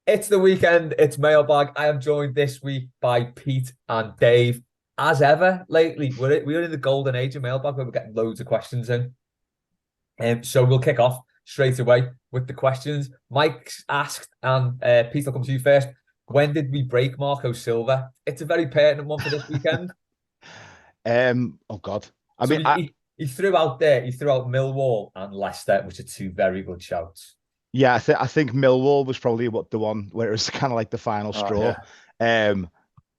It's the weekend. It's Mailbag. I am joined this week by Pete and Dave. As ever, lately, we're in the golden age of Mailbag where we're getting loads of questions in. So we'll kick off straight away with the questions. Mike's asked, and Pete, I'll come to you first. When did we break Marco Silva? It's a very pertinent one for this weekend. Oh God. I So mean, I he threw out there, he threw out Millwall and Leicester, which are two very good shouts. yeah, I think Millwall was probably what the one where it was kind of like the final Oh straw. yeah,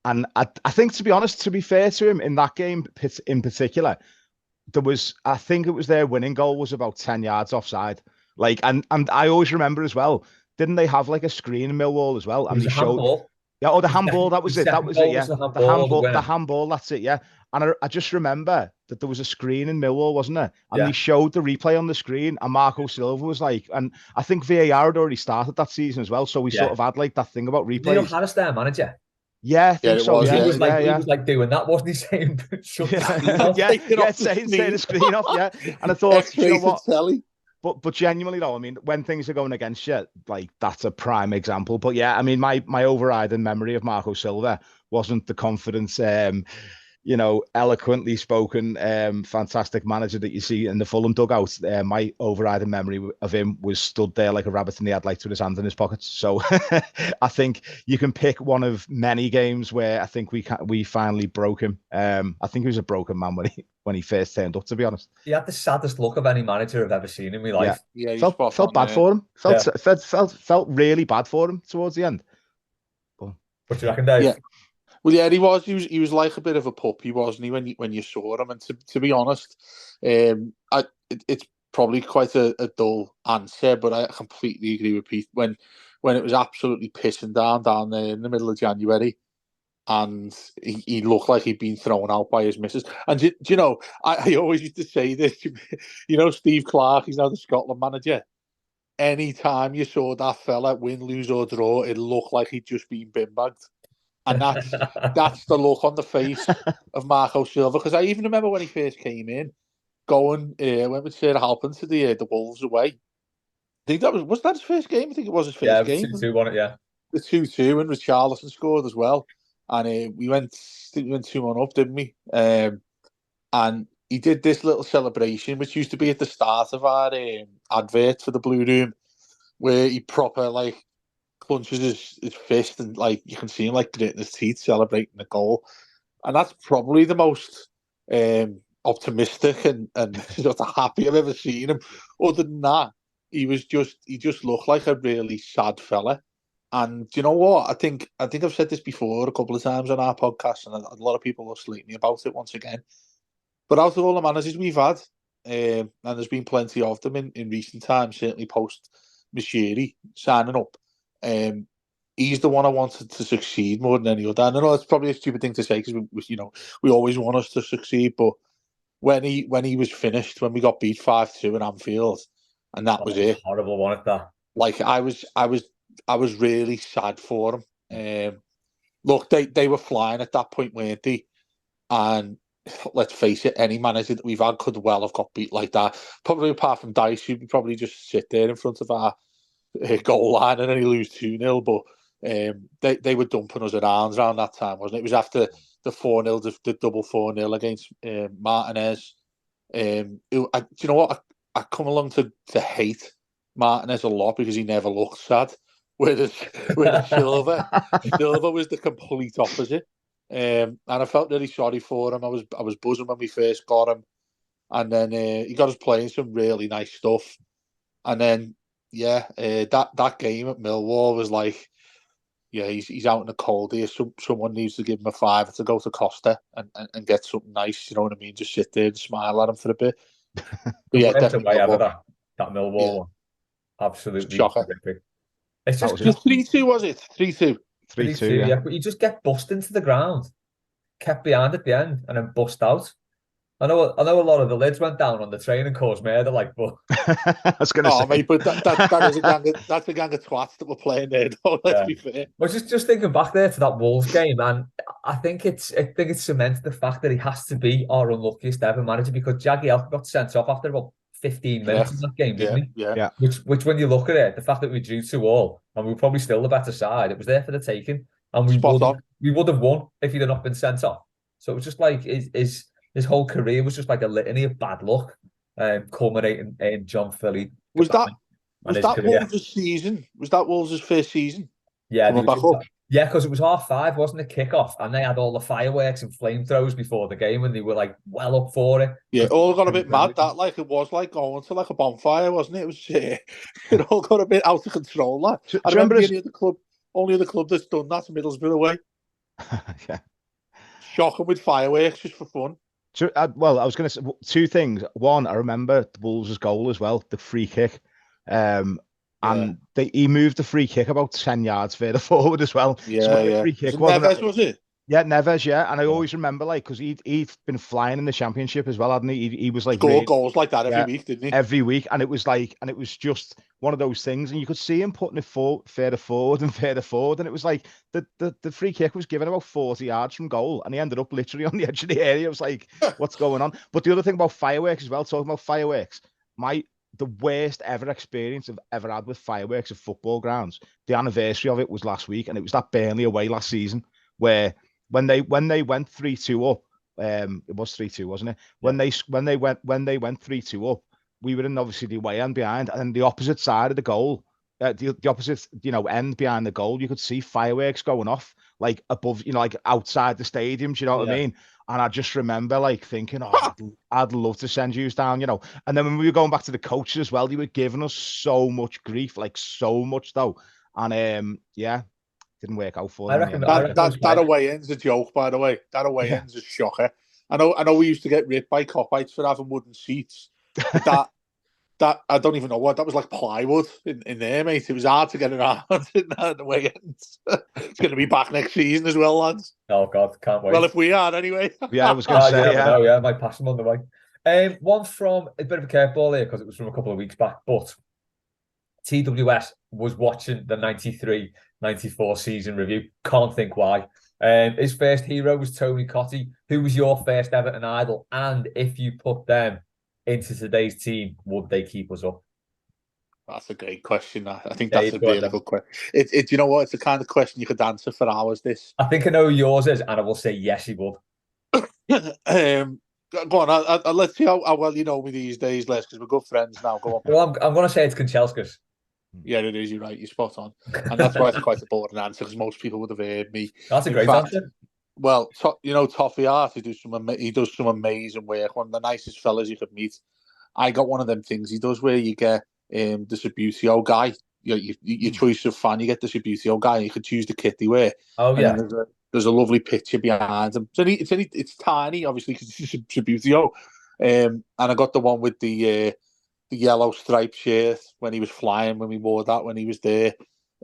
And I think, to be honest, to be fair to him, in that game in particular, I think it was their winning goal was about 10 yards offside. Like, and I always remember as well, didn't they have like a screen in Millwall as well? It And was they a showed, handball. yeah, oh, the The handball, second, that the was it. That second was it, goal was yeah. the The handball, the handball, the winner. handball, that's it, yeah. And I just remember that there was a screen in Millwall, wasn't there? And they Yeah. showed the replay on the screen, and Marco Silva was like, and I think VAR had already started that season as well. So we sort Yeah. of had like that thing about Was Neil replays. Harris their manager? Yeah, I yeah, think it so. was. He Yeah, Yeah, was like yeah, he yeah. was like doing that, wasn't he? Saying shut the screen Yeah, off. yeah, taking yeah, off the saying the screen, screen off, yeah. And I thought, do you know X-rated what? telly. But genuinely though, I mean, when things are going against you, like that's a prime example. But yeah, I mean, my overriding memory of Marco Silva wasn't the confidence, eloquently spoken, fantastic manager that you see in the Fulham dugout. My overriding memory of him was stood there like a rabbit in the headlights with his hands in his pockets. So I think you can pick one of many games where I think we finally broke him. I think he was a broken man when he first turned up, to be honest. He had the saddest look of any manager I've ever seen in my Yeah, life. Yeah, you're felt spot felt on. bad Yeah, for him. Felt Yeah. felt really bad for him towards the end. But What do you reckon, Dave? yeah. Well, yeah, he was like a bit of a puppy, wasn't he? When you saw him, and to be honest, it's probably quite a dull answer, but I completely agree with Pete. When it was absolutely pissing down there in the middle of January, and he looked like he'd been thrown out by his missus. And do you know, I always used to say this. You know, Steve Clarke, he's now the Scotland manager. Anytime you saw that fella win, lose or draw, it looked like he'd just been bin bagged. And that's the look on the face of Marco Silva. Because I even remember when he first came in, went with Sarah Halpin to the Wolves away. I think was that his first game? I think it was his Yeah, first it was game. 2-2, wasn't it? Yeah. The 2-2, and Richarlison scored as well. And we went 2-1 up, didn't we? And he did this little celebration, which used to be at the start of our advert for the Blue Room, where he proper like clenches his fist and like you can see him like gritting his teeth celebrating the goal. And that's probably the most optimistic and sort of happy I've ever seen him. Other than that, he just looked like a really sad fella. And do you know what? I think I've said this before a couple of times on our podcast, and a lot of people are slating me about it once again. But out of all the managers we've had, and there's been plenty of them in recent times, certainly post Mashiri signing up, he's the one I wanted to succeed more than any other. And I know it's probably a stupid thing to say because we always want us to succeed, but when he was finished, when we got beat 5-2 in Anfield, and that was it. Horrible one at that. Like I was really sad for him. Look, they were flying at that point, weren't they? And let's face it, any manager that we've had could well have got beat like that. Probably apart from Dyche, who'd probably just sit there in front of our goal line and only lose 2-0. But they were dumping us around that time, wasn't it? It was after the 4-0, the double 4-0 against Martinez. Do you know what? I come along to hate Martinez a lot because he never looked sad. Whereas Silva was the complete opposite. And I felt really sorry for him. I was buzzing when we first got him, and then he got us playing some really nice stuff. And then that game at Millwall was like, yeah, he's out in the cold here. Someone needs to give him a fiver to go to Costa and get something nice. You know what I mean? Just sit there and smile at him for a bit. But yeah, Worst definitely away ever, Millwall. that Millwall Yeah, one. Absolutely shocker. horrific. It's that just was it. 3-2 was it? 3-2. 3-2, 3-2, yeah. yeah. But you just get bust into the ground, kept behind at the end, and then bust out. I know a lot of the lids went down on the train and caused murder, like, but I was going to Oh say. mate, but that is that's a gang of twats that were playing there. Though, let's yeah. be fair. I was just thinking back there to that Wolves game, and I think it's cemented the fact that he has to be our unluckiest ever manager because Jagielka got sent off after about 15 minutes in that game, didn't he? Yeah. Which when you look at it, the fact that we drew 2-2 and we were probably still the better side, it was there for the taking, and we would have won if he'd have not been sent off. So it was just like his whole career was just like a litany of bad luck, culminating in John Philly. Was that Wolves' season? Was that Wolves' first season? Yeah, coming back up. Yeah, because it was 5:30, wasn't it? Kickoff, and they had all the fireworks and flamethrowers before the game, and they were like well up for it. Yeah, it all got a bit mad. That like it was like going to like a bonfire, wasn't it? It was it all got a bit out of control. Like I remember only the club that's done that, Middlesbrough away. Yeah, shocking with fireworks just for fun. So, well, I was going to say two things. One, I remember the Wolves' goal as well, the free kick. And he moved the free kick about 10 yards further forward as well. Yeah. Free kick was it? Yeah, Neves, yeah. And I always remember, like, because he'd been flying in the championship as well, hadn't he? He was like score goals like that every week, didn't he? Every week. And it was just one of those things. And you could see him putting it further forward. And it was like the free kick was given about 40 yards from goal. And he ended up literally on the edge of the area. I was like, what's going on? But the other thing about fireworks as well, talking about fireworks, the worst ever experience I've ever had with fireworks at football grounds. The anniversary of it was last week, and it was that Burnley away last season, where when they went 3-2 up, it was 3-2, wasn't it? When they went 3-2 up, we were in obviously the away end behind, and the opposite side of the goal, the opposite end behind the goal, you could see fireworks going off like above, like outside the stadium. Do you know what I mean? And I just remember like thinking, I'd love to send you down, And then when we were going back to the coaches as well, they were giving us so much grief, like so much though. And didn't work out for them. That away end's a joke, by the way. That away end's a shocker. I know we used to get ripped by Coppeites for having wooden seats. But that I don't even know what that was, like plywood in there, mate. It was hard to get around in that away ends. It's going to be back next season as well, lads. Oh God, can't wait. Well, if we are anyway. Yeah, I was going to say, I might pass them on the way. One from a bit of a curveball here because it was from a couple of weeks back, but TWS was watching the 93-94 season review. Can't think why. His first hero was Tony Cottee. Who was your first Everton idol? And if you put them into today's team, would they keep us up? That's a great question. I think that's a really good question. You know what? It's the kind of question you could answer for hours. This. I think I know who yours is, and I will say yes, he would. Go on. Let's see how well you know me these days, Les, because we're good friends now. Go on. Well, I'm going to say it's Kanchelskis. Yeah, it is. You're right. You're spot on, and that's why it's quite a boring answer because most people would have heard me. That's a great answer. Well, Toffee Art, he does some amazing work. One of the nicest fellas you could meet. I got one of them things he does where you get the Subbuteo guy. Your choice of fan, you get the Subbuteo guy, and you could choose the kit they wear. Oh yeah. There's a lovely picture behind him. It's tiny, obviously, because it's Subbuteo. And I got the one with the yellow striped shirt when he was flying, when we wore that when he was there.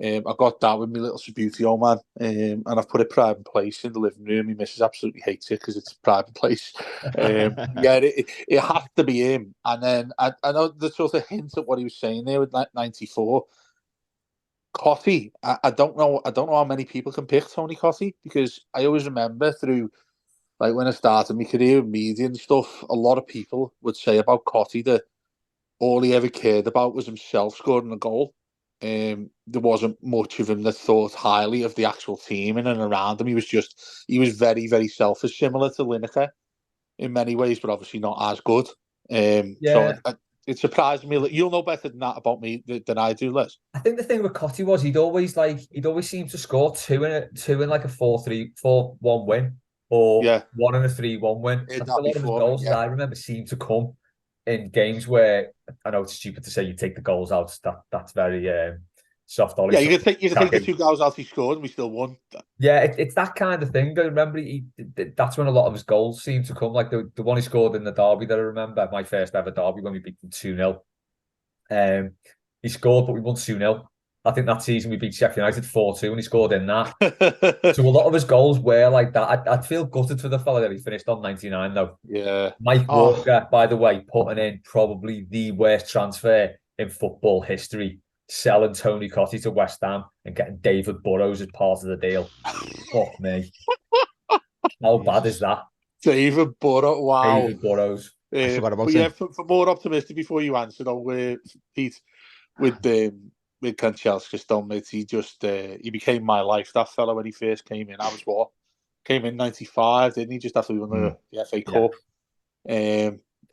I got that with my little Subbuteo man, and I've put it private place in the living room. My missus absolutely hates it because it's a private place. It has to be him. And then I know the sort of hint at what he was saying there with 94. Cottee, I don't know how many people can pick Tony Cottee, because I always remember through, like when I started my career in media and stuff, a lot of people would say about Cottee that all he ever cared about was himself scoring a goal. There wasn't much of him that thought highly of the actual team in and around him. He was very, very selfish, similar to Lineker in many ways, but obviously not as good. So it surprised me. You'll know better than that about me than I do, Les. I think the thing with Cottee was he'd always seem to score two in like a 4-1 win, or 1 in a 3-1 win. A lot of his goals, I remember, seemed to come in games where, I know it's stupid to say you take the goals out. That's very soft. Yeah, you can take the 2 goals out he scored and we still won. Yeah, it's that kind of thing. I remember that's when a lot of his goals seemed to come. Like the one he scored in the derby that I remember, my first ever derby when we beat them 2-0. He scored, but we won 2-0. I think that season we beat Sheffield United 4-2 and he scored in that. So a lot of his goals were like that. I'd feel gutted for the fella that he finished on 99 though. Yeah. Mike Walker, by the way, putting in probably the worst transfer in football history, selling Tony Cottee to West Ham and getting David Burrows as part of the deal. Fuck me. How bad is that? David Burrows, wow. David Burrows. I forgot about but him. yeah, for more optimistic before you answer though, Pete, with Kanchelskis, don't mate, he became my life. That fella when he first came in, came in '95, didn't he? Just after we won the FA Cup.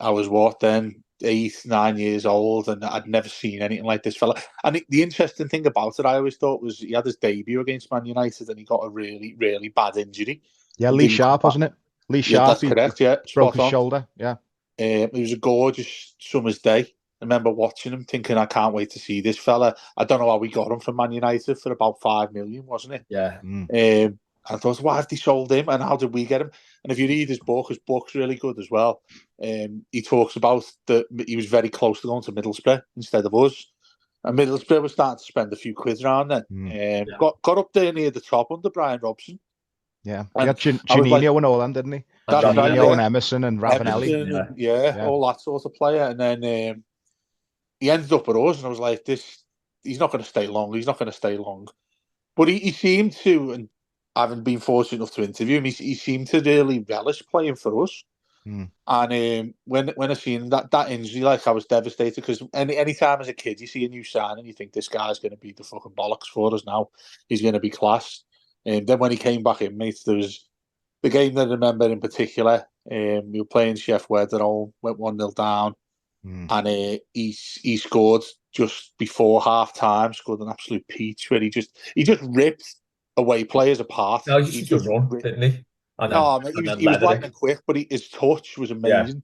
I was then 8, 9 years old, and I'd never seen anything like this fella. And the interesting thing about it, I always thought, was he had his debut against Man United, and he got a really, really bad injury. Yeah, Lee Sharp, wasn't it? Lee Sharp. Yeah, that's correct. Yeah, broke his shoulder. Yeah. It was a gorgeous summer's day. I remember watching him, thinking, I can't wait to see this fella. I don't know how we got him from Man United for about 5 million, wasn't it? Yeah. I thought, why have they sold him, and how did we get him? And if you read his book's really good as well. He talks about that he was very close to going to Middlesbrough instead of us, and Middlesbrough was starting to spend a few quid around then. Got up there near the top under Brian Robson. Yeah, he had Juninho and all them, didn't he? Juninho and Emerson and Ravanelli. All that sort of player. And then he ended up at us, and I was like, he's not going to stay long. He's not going to stay long. But he seemed to, and I haven't been fortunate enough to interview him, he seemed to really relish playing for us. And when I seen that injury, like, I was devastated, because any time as a kid you see a new sign and you think this guy's going to be the fucking bollocks for us now. He's going to be class. And then when he came back in, mate, there was the game that I remember in particular. We were playing Chef Wed at home, went 1-0 down, and he scored just before half time. Scored an absolute peach where he just ripped away players apart. No, he just run, didn't he? He was lightning quick, but his touch was amazing.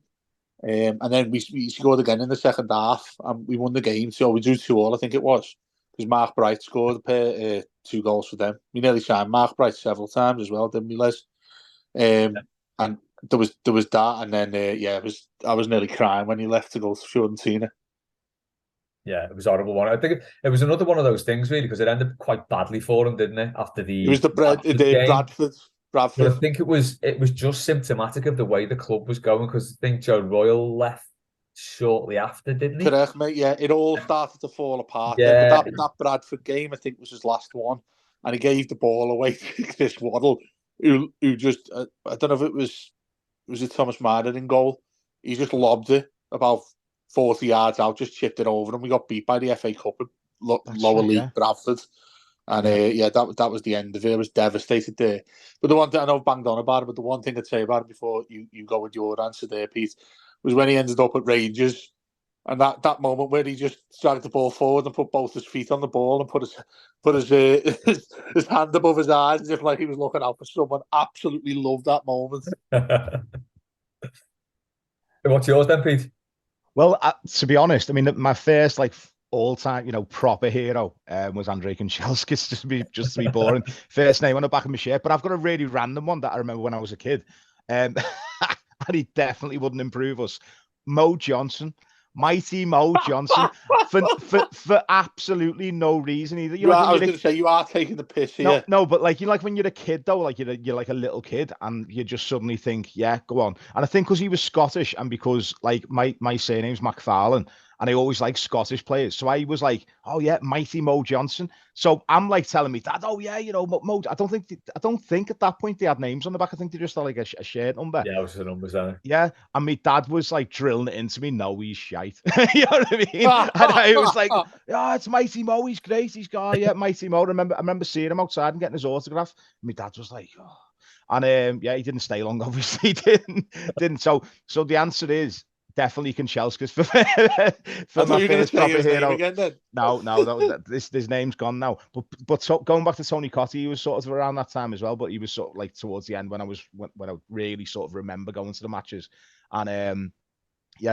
Yeah. And then we scored again in the second half, and we won the game. So we drew 2-2, I think it was, because Mark Bright scored 2 goals for them. We nearly signed Mark Bright several times as well, didn't we, Les? And there was that, and then I was nearly crying when he left to go to Fiorentina. Yeah, it was a horrible one. I think it was another one of those things, really, because it ended quite badly for him, didn't it? After it was the Bradford. But I think it was just symptomatic of the way the club was going, because I think Joe Royle left shortly after, didn't he? Correct, mate. Yeah, it all started to fall apart. Yeah. But that Bradford game, I think, was his last one, and he gave the ball away to Chris Waddle, who just I don't know if it was it Thomas Marder in goal. He just lobbed it about 40 yards out, just chipped it over, and we got beat by the FA Cup at lower league Bradford. And that was the end of it. I was devastated there. But the one thing I know I've banged on about it, but the one thing I'd say about it before you go with your answer there, Pete, was when he ended up at Rangers, and that moment where he just dragged the ball forward and put both his feet on the ball and put his hand above his eyes as if like he was looking out for someone. Absolutely loved that moment. What's yours then, Pete? Well, to be honest, I mean, my first all-time, proper hero was Andrei Kanchelskis, just to be boring. First name on the back of my shirt, but I've got a really random one that I remember when I was a kid, and he definitely wouldn't improve us. Mo Johnson, mighty Mo Johnson, for absolutely no reason either. I was going to say, you are taking the piss here. No, but when you're a kid though, you're like a little kid, and you just suddenly think, yeah, go on. And I think because he was Scottish, and because my surname's McFarlane, and I always like Scottish players, so I was like, oh yeah, mighty Mo Johnson. So I'm like telling me, Dad, oh yeah, Mo. I don't think at that point they had names on the back. I think they just had like a shirt number. Yeah, it was the numbers there. Yeah, and my dad was like drilling it into me. No, he's shite. You know what I mean? And I was like, it's mighty Mo. He's great. He's got mighty Mo. I remember seeing him outside and getting his autograph. And my dad was like, oh. And he didn't stay long. Obviously, didn't. So the answer is definitely Kanchelskis for my first proper hero. Again, then. No, this name's gone now. But going back to Tony Cottee, he was sort of around that time as well. But he was sort of like towards the end when I really sort of remember going to the matches. And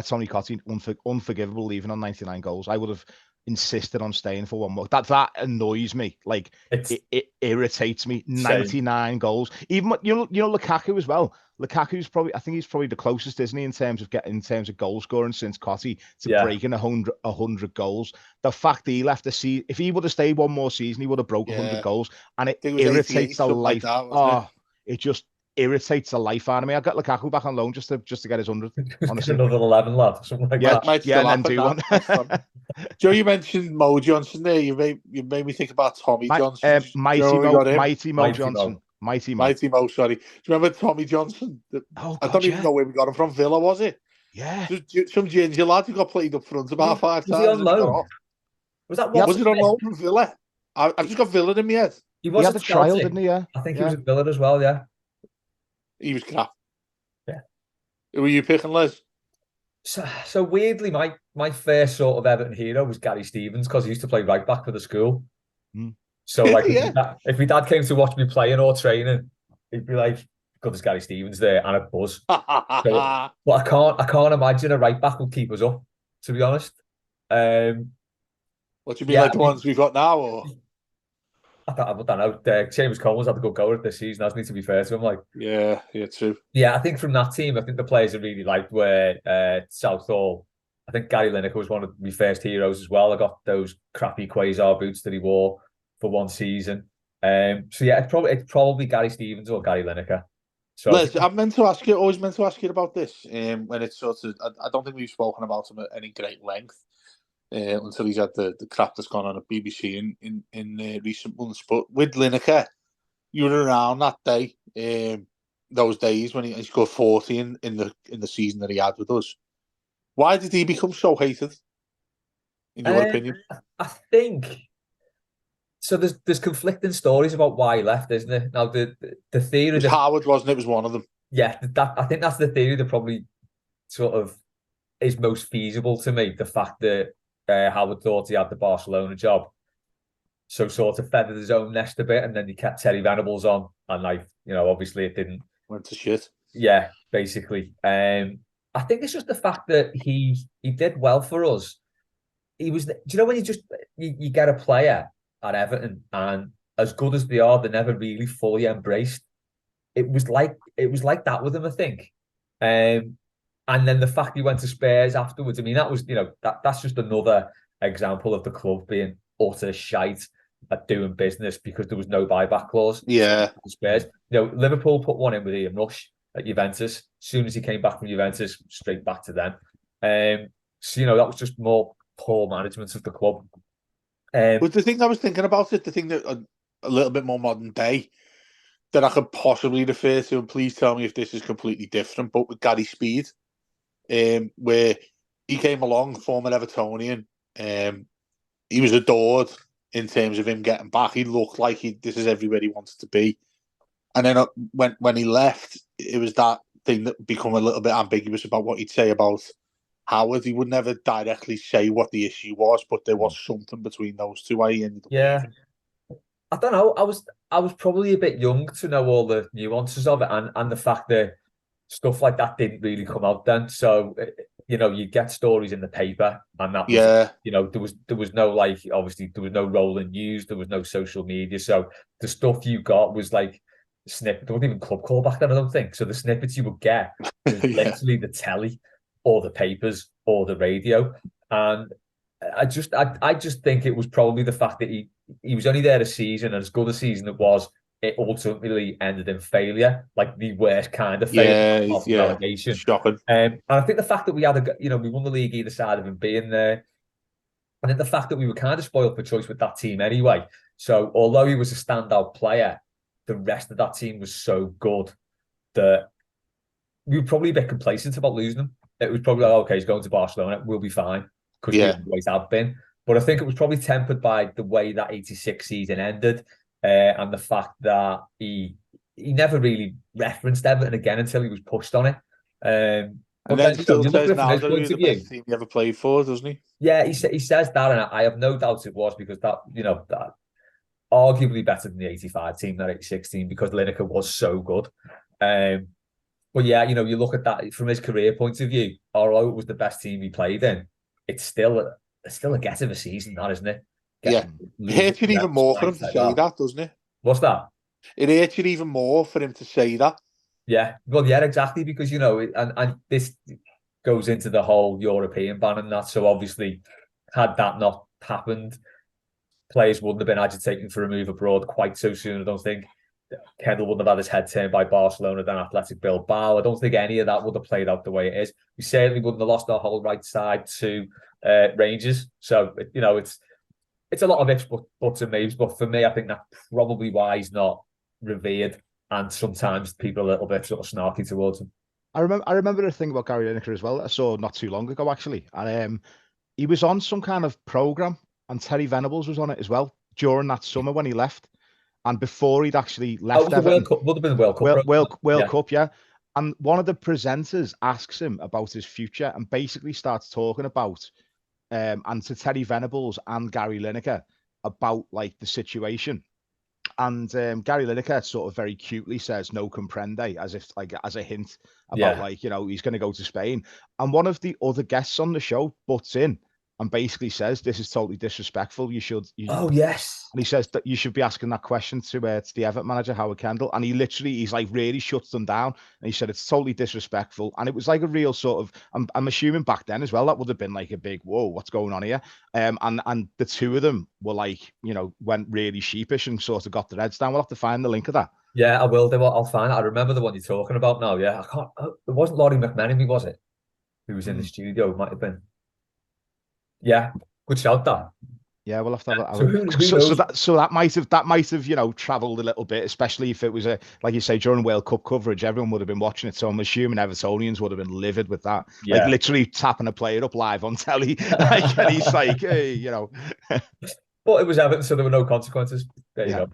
Tony Cottee, unforgivable leaving on 99 goals. I would have insisted on staying for one more. That annoys me. Like it irritates me. 99 goals. Even Lukaku as well. Lukaku's probably the closest, isn't he, in terms of goal scoring since Cottee to breaking 100 goals. The fact that he left the season, if he would have stayed one more season, he would have broken 100 goals, and it irritates the life. It just irritates the life out of me. I got Lukaku back on loan just to get his 100. Honestly, another 11 lad, something like that. And then do one. Joe, you mentioned Mo Johnson there. You made me think about Tommy Johnson. Mighty Mo Johnson. Mighty Mo, sorry. Do you remember Tommy Johnson? I don't even know where we got him from. Villa, was it? Yeah. Some ginger lad who got played up front about 5 Was he times on and he got loan? off. Was that Was Watson? it on loan from Villa? I've just got Villa in my head. He He was had at a trial, Celtic. didn't he? Yeah. I think he Yeah. was at Villa as well, yeah. He was crap. Yeah. Who were you picking, Les? So weirdly, my first sort of Everton hero was Gary Stevens because he used to play right back for the school. Mm. So like Yeah. if my dad came to watch me playing or training, he'd be like, "God, there's Gary Stevens there," and a buzz. So, but I can't imagine a right back would keep us up, to be honest. What do you mean, Yeah, like the ones we've got now? Or I don't know. Seamus Coleman's had a good go at this season, hasn't he? To be fair to him, like, yeah, true. yeah, I think from that team, I think the players I really liked were Southall. I think Gary Lineker was one of my first heroes as well. I got those crappy Quasar boots that he wore for one season. So yeah, it's probably Gary Stevens or Gary Lineker. So Les, I'm meant to ask you, always meant to ask you about this. When it's sort of, I don't think we've spoken about him at any great length until he's had the crap that's gone on at BBC in recent months. But with Lineker, you were around that day, those days when he scored 40 in the season that he had with us. Why did he become so hated? In your opinion, I think so. There's conflicting stories about why he left, isn't it? Now the theory it was Howard, wasn't it? Was one of them. Yeah, that I think that's the theory that probably sort of is most feasible to me. The fact that Howard thought he had the Barcelona job, so sort of feathered his own nest a bit, and then he kept Terry Venables on, and like obviously it didn't. Went to shit. Yeah, basically. I think it's just the fact that he did well for us. He was. Do you know when you get a player at Everton and as good as they are, they're never really fully embraced. It was like that with him, I think. And then the fact he went to Spurs afterwards. I mean, that was that's just another example of the club being utter shite at doing business because there was no buyback clause. Yeah. Spurs. Liverpool put one in with Ian Rush at Juventus. As soon as he came back from Juventus, straight back to them. So that was just more poor management of the club. But the thing I was thinking about it, the thing that a little bit more modern day that I could possibly refer to, and please tell me if this is completely different, but with Gary Speed, where he came along, former Evertonian, he was adored in terms of him getting back. He looked like this is everywhere he wanted to be. And then when he left, it was that thing that become a little bit ambiguous about what he'd say about Howard. He would never directly say what the issue was, but there was something between those two. He ended up leaving. I don't know. I was probably a bit young to know all the nuances of it, and the fact that stuff like that didn't really come out then. So you get stories in the paper, and that was there was no obviously there was no rolling news, there was no social media, so the stuff you got was like snippet. There wasn't even club call back then, I don't think. So the snippets you would get was literally the telly, or the papers, or the radio, and I just think it was probably the fact that he was only there a season, and as good a season it was, it ultimately ended in failure, like the worst kind of failure, relegation. Shocking. And I think the fact that we had we won the league either side of him being there, and then the fact that we were kind of spoiled for choice with that team anyway. So although he was a standout player, the rest of that team was so good that we were probably a bit complacent about losing him. It was probably like, okay, he's going to Barcelona, we'll be fine, because we always have been. But I think it was probably tempered by the way that 86 season ended, and the fact that he never really referenced Everton again until he was pushed on it. And then still says now that he was the best team he ever played for, doesn't he? Yeah, he says that, and I have no doubt it was because that arguably better than the 85 team, that 86 team, because Lineker was so good. But yeah, you look at that from his career point of view, although it was the best team he played in, it's still a get of a season, that, isn't it? It hurts you even more for him to say that, doesn't it? What's that? It hurts you even more for him to say that. Yeah, well, yeah, exactly, because and this goes into the whole European ban and that. So obviously, had that not happened, players wouldn't have been agitating for a move abroad quite so soon. I don't think Kendall wouldn't have had his head turned by Barcelona than Athletic Bilbao. I don't think any of that would have played out the way it is. We certainly wouldn't have lost our whole right side to Rangers. So it's a lot of ifs, buts and maybes. But for me, I think that's probably why he's not revered, and sometimes people are a little bit sort of snarky towards him. I remember a thing about Gary Lineker as well that I saw not too long ago, actually. And he was on some kind of program, and Terry Venables was on it as well during that summer when he left, and before he'd actually Oh, it left was the Everton. World Cup. Would have been the World Cup. World Cup, yeah. And one of the presenters asks him about his future and basically starts talking about, and to Terry Venables and Gary Lineker about like the situation. And Gary Lineker sort of very cutely says "no comprende," as if like as a hint about like, you know, he's going to go to Spain. And one of the other guests on the show butts in and basically says, "This is totally disrespectful. Oh yes." And he says that you should be asking that question to the Everton manager, Howard Kendall. And he's like really shuts them down. And he said it's totally disrespectful. And it was like a real sort of, I'm assuming back then as well, that would have been like a big, whoa, what's going on here? And the two of them were like, you know, went really sheepish and sort of got their heads down. We'll have to find the link of that. Yeah, I will. I'll find it. I remember the one you're talking about now. Yeah, I can't. It wasn't Laurie McMenemy, was it? Who was in the studio? It might have been. Yeah, good shout that. Yeah, we'll have to have So who knows? that might have, you know, travelled a little bit, especially if it was like you say, during World Cup coverage, everyone would have been watching it. So I'm assuming Evertonians would have been livid with that. Yeah. Like literally tapping a player up live on telly. Like, and he's like, hey, you know. But it was Everton, so there were no consequences. There you go.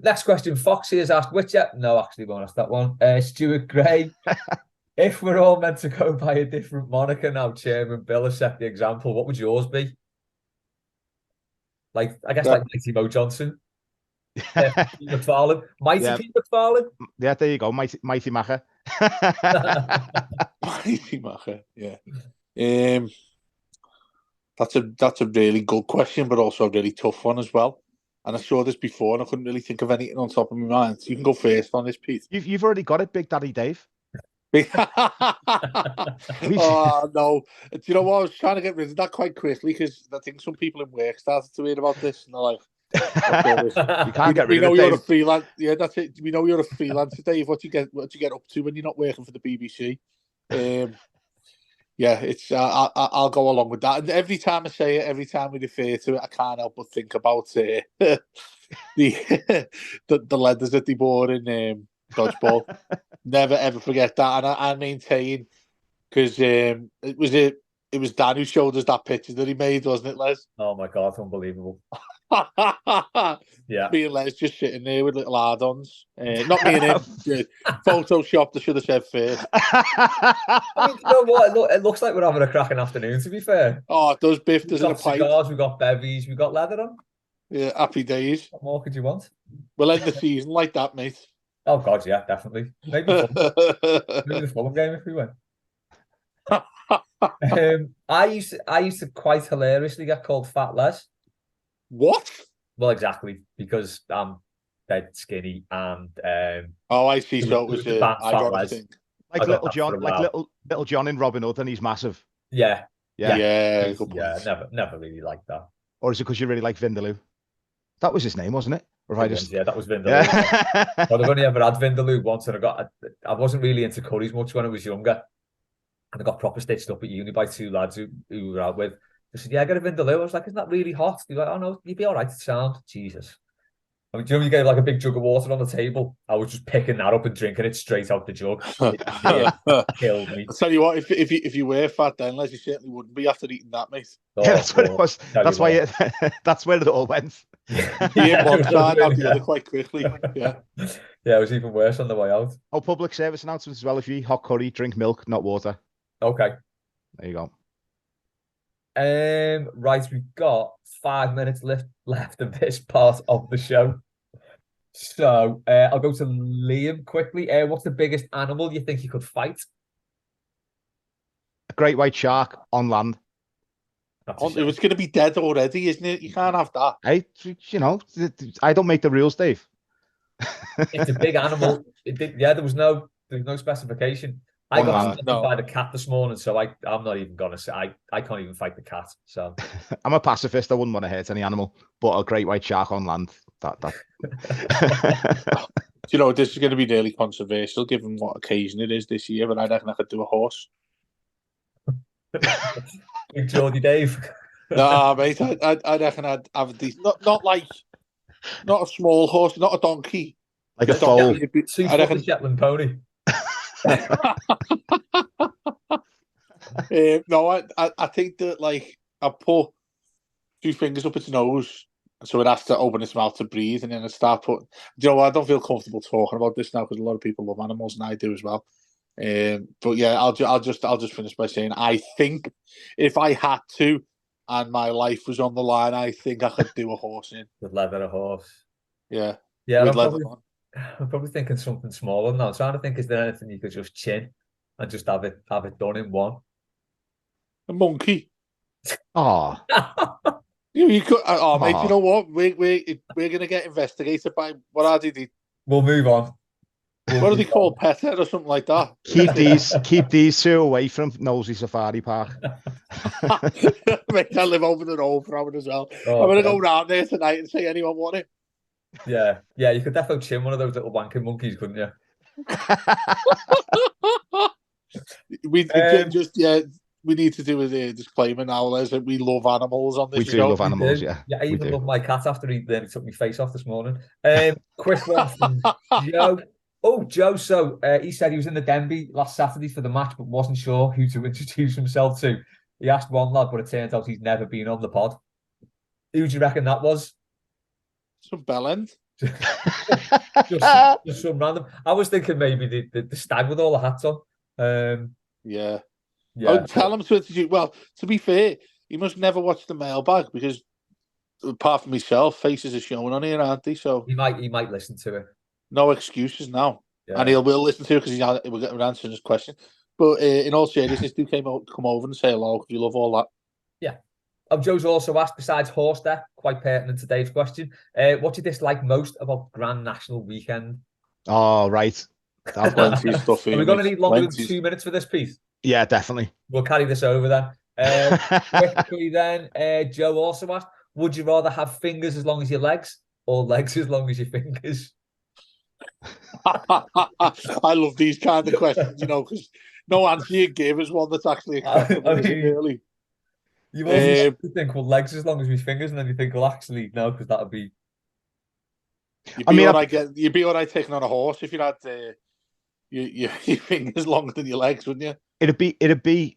Next question. Foxy has asked, no, actually won't ask that one. Stuart Gray. If we're all meant to go by a different moniker now, Chairman Bill has set the example, what would yours be? Like, I guess like Mighty Mo Johnson. Pete McFarlane. Pete McFarlane. Yeah, there you go. Mighty Macher. Mighty Macher, yeah. That's a really good question, but also a really tough one as well. And I saw this before and I couldn't really think of anything on top of my mind. So you can go first on this, Pete. You've already got it, Big Daddy Dave. Oh no! Do you know what? I was trying to get rid of that quite quickly because I think some people in work started to read about this and they're like, "You can't get rid of it." You're a freelance. Yeah, that's it. We know you're a freelancer, Dave. What you get up to when you're not working for the BBC? Yeah, it's. I'll go along with that. And every time I say it, every time we refer to it, I can't help but think about the leathers that they wore in dodgeball. Never ever forget that, and I maintain because it was Dan who showed us that picture that he made, wasn't it, Les? Oh my God, unbelievable! Me and Les just sitting there with little hard-ons. Not me and him. Photoshopped. I should have said first. I mean, you know what? It looks like we're having a cracking afternoon. To be fair. Oh, it does. Biff. There's a pint. Cigars. We got bevies. We got leather on. Yeah, happy days. What more could you want? We'll end the season like that, mate. Oh God, yeah, definitely. Maybe the Fulham game if we win. I used to quite hilariously get called Fat Les. What? Well, exactly, because I'm dead skinny and oh, I see. So it was a ironic thing. Like little John in Robin Hood, and he's massive. Yeah. Never really liked that. Or is it because you really like Vindaloo? That was his name, wasn't it? Yeah, that was Vindaloo. Yeah. Well, I've only ever had Vindaloo once, and I wasn't really into curries much when I was younger, and I got proper stitched up at uni by two lads who we were out with. They said, "Yeah, I got a Vindaloo." I was like, "Isn't that really hot?" They're like, "Oh no, you'd be all right to sound." Jesus. I mean, do you know when you get like a big jug of water on the table? I was just picking that up and drinking it straight out the jug. It killed me. I'll tell you what, if you were fat then, Les, you certainly wouldn't be after eating that, mate. Yeah, that's what it was. That's why that's where it all went. Yeah, one side out the other quite quickly. Yeah. Yeah, it was even worse on the way out. Oh, public service announcements as well. If you eat hot curry, drink milk, not water. Okay. There you go. Right, we've got 5 minutes left of this part of the show. So I'll go to Liam quickly. What's the biggest animal you think you could fight? A great white shark on land. It was going to be dead already, isn't it? You can't have that. Hey, you know, I don't make the rules, Dave. It's a big animal. There was no specification. I got stung by the cat this morning, so I'm not even gonna say I can't even fight the cat. So I'm a pacifist. I wouldn't want to hurt any animal, but a great white shark on land. That. You know, this is going to be nearly controversial given what occasion it is this year, but I reckon I could do a horse. Big Geordie Dave. Nah, mate, I reckon I'd have these. Not a small horse, not a donkey. Like a foal. I reckon Shetland pony. No, I think that like I put 2 fingers up its nose, so it has to open its mouth to breathe, and then it start putting. You know, I don't feel comfortable talking about this now because a lot of people love animals, and I do as well. But yeah, I'll just finish by saying I think if I had to, and my life was on the line, I think I could do a horse in. With leather, a horse. Yeah, Yeah, with leather on. I'm probably thinking something smaller now. I'm trying to think, is there anything you could just chin and just have it done in one? A monkey. Oh, You could. Oh, mate. You know what? We're gonna get investigated by what are they? We'll move on. What are they called? Petter or something like that. keep these two away from Nosey Safari Park. Mate, I live over the road from it as well. Oh, I'm gonna go round there tonight and say anyone want it. Yeah, you could definitely chin one of those little wanking monkeys, couldn't you? We need to do a disclaimer now, Les, that we love animals on this show. We do love animals, yeah. Yeah, I even love my cat after he took my face off this morning. Quick one from Joe. Oh, Joe. So he said he was in the Denbigh last Saturday for the match, but wasn't sure who to introduce himself to. He asked one lad, but it turns out he's never been on the pod. Who do you reckon that was? Some bellend. just some random. I was thinking maybe the stag with all the hats on. Yeah. Yeah. Tell him to introduce. Well, to be fair, he must never watch the mailbag because apart from myself, faces are showing on here, aren't they? So he might listen to it. No excuses now. Yeah. And will listen to it because we're answering his question. But in all seriousness, do come over and say hello because we love all that. Yeah. Joe's also asked, besides horse death, quite pertinent to Dave's question, what do you dislike most about Grand National Weekend? Oh, right. That's plenty of stuff. Are we going to need longer than 2 minutes for this piece? Yeah, definitely. We'll carry this over then. Quickly then, Joe also asked, would you rather have fingers as long as your legs or legs as long as your fingers? I love these kind of questions, because no answer you give is one that's actually acceptable. Really. You also think, well, legs as long as my fingers, and then you think, well, actually, no, because that would be. You'd be all right taking on a horse if you had your fingers longer than your legs, wouldn't you? It'd be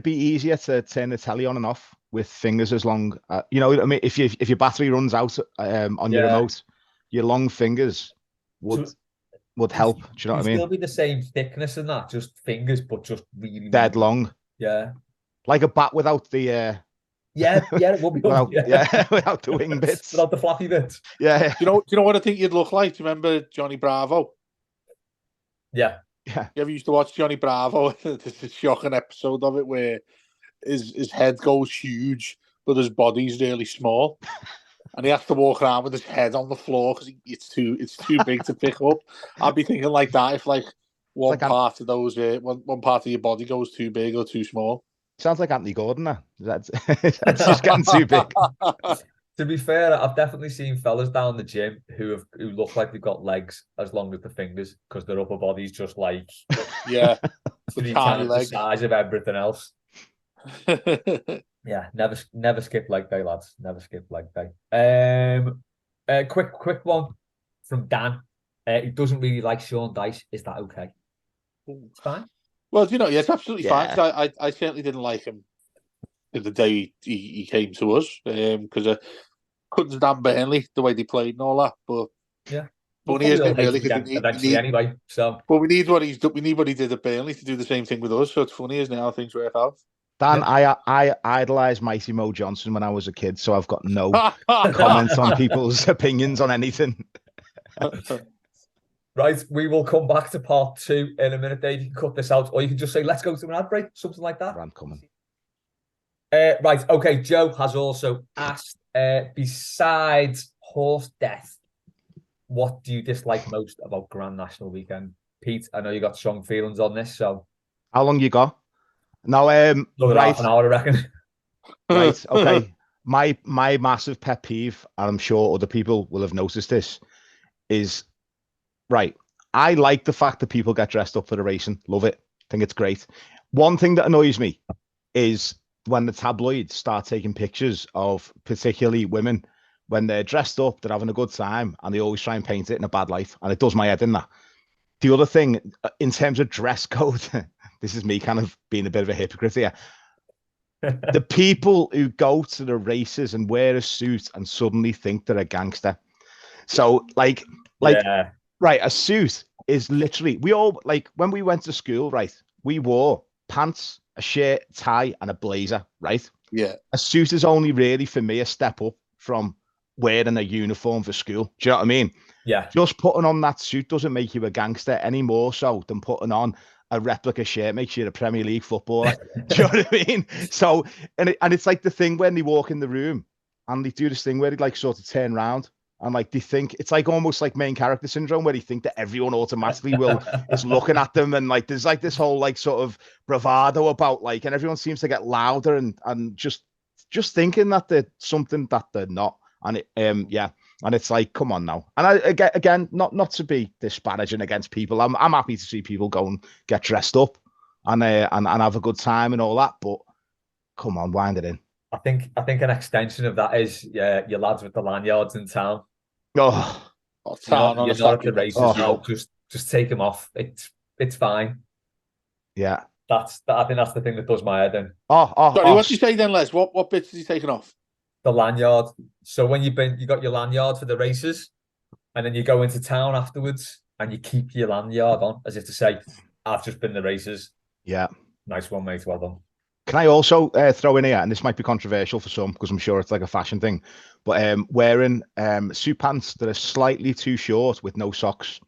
easier to turn the telly on and off with fingers as long. I mean, if your battery runs out on your remote, your long fingers would help. Do you know what I mean? Still be the same thickness and that, just fingers, but just really dead long. Yeah, like a bat without the. it would be without the wing bits, without the flappy bits. Yeah. Do you know what I think you'd look like? Do you remember Johnny Bravo? Yeah. You ever used to watch Johnny Bravo? There's a shocking episode of it where his head goes huge, but his body's really small. And he has to walk around with his head on the floor because it's too big to pick up. I'd be thinking like that if one part of your body goes too big or too small. Sounds like Anthony Gordon now. That's just getting too big. To be fair, I've definitely seen fellas down the gym who look like they've got legs as long as the fingers because their upper body's just like the tiny legs, the size of everything else. Yeah, never skip leg day, lads. Never skip leg day. Quick one from Dan. He doesn't really like Sean Dyche. Is that okay? It's fine. Well, it's absolutely fine. I certainly didn't like him the day he came to us because I couldn't stand Burnley the way they played and all that. But funny isn't it really? Eventually, anyway. So, but we need what he did at Burnley to do the same thing with us. So it's funny, isn't it? How things work out. Dan, I idolized Mighty Mo Johnson when I was a kid, so I've got no comments on people's opinions on anything. Right, we will come back to part 2 in a minute, Dave. You can cut this out, or you can just say, let's go to an ad break, something like that. I'm coming. Right, okay. Joe has also asked, besides horse death, what do you dislike most about Grand National Weekend? Pete, I know you got strong feelings on this, so. How long you got? No, right. Half an hour, I reckon. Right, okay. My massive pet peeve, and I'm sure other people will have noticed this, is right. I like the fact that people get dressed up for the racing. Love it. Think it's great. One thing that annoys me is when the tabloids start taking pictures of particularly women when they're dressed up, they're having a good time, and they always try and paint it in a bad light, and it does my head in that. The other thing, in terms of dress code, this is me kind of being a bit of a hypocrite here. The people who go to the races and wear a suit and suddenly think they're a gangster. So, like, Yeah. right, a suit is literally, we all, like, when we went to school, right, we wore pants, a shirt, tie, and a blazer, right? Yeah. A suit is only really, for me, a step up from wearing a uniform for school. Do you know what I mean? Yeah. Just putting on that suit doesn't make you a gangster any more so than putting on a replica shirt makes you a Premier League footballer. Do you know what I mean? So, and it's like the thing when they walk in the room and they do this thing where they like sort of turn around and like they think it's like almost like main character syndrome where they think that everyone automatically is looking at them, and like there's like this whole like sort of bravado about like, and everyone seems to get louder and just thinking that they're something that they're not. And yeah. And it's like, come on now. And again, not to be disparaging against people. I'm happy to see people go and get dressed up and have a good time and all that. But come on, wind it in. I think an extension of that is your lads with the lanyards in town. Oh, town on you're a not at the Saturday. races. No, just take them off. It's fine. Yeah. I think that's the thing that does my head in. Sorry, what did you say then, Les? What bits is he taking off? The lanyard. So when you got your lanyard for the races, and then you go into town afterwards and you keep your lanyard on as if to say, I've just been to the races. Yeah. Nice one, mate. Well done. Can I also throw in here, and this might be controversial for some because I'm sure it's like a fashion thing, but wearing suit pants that are slightly too short with no socks.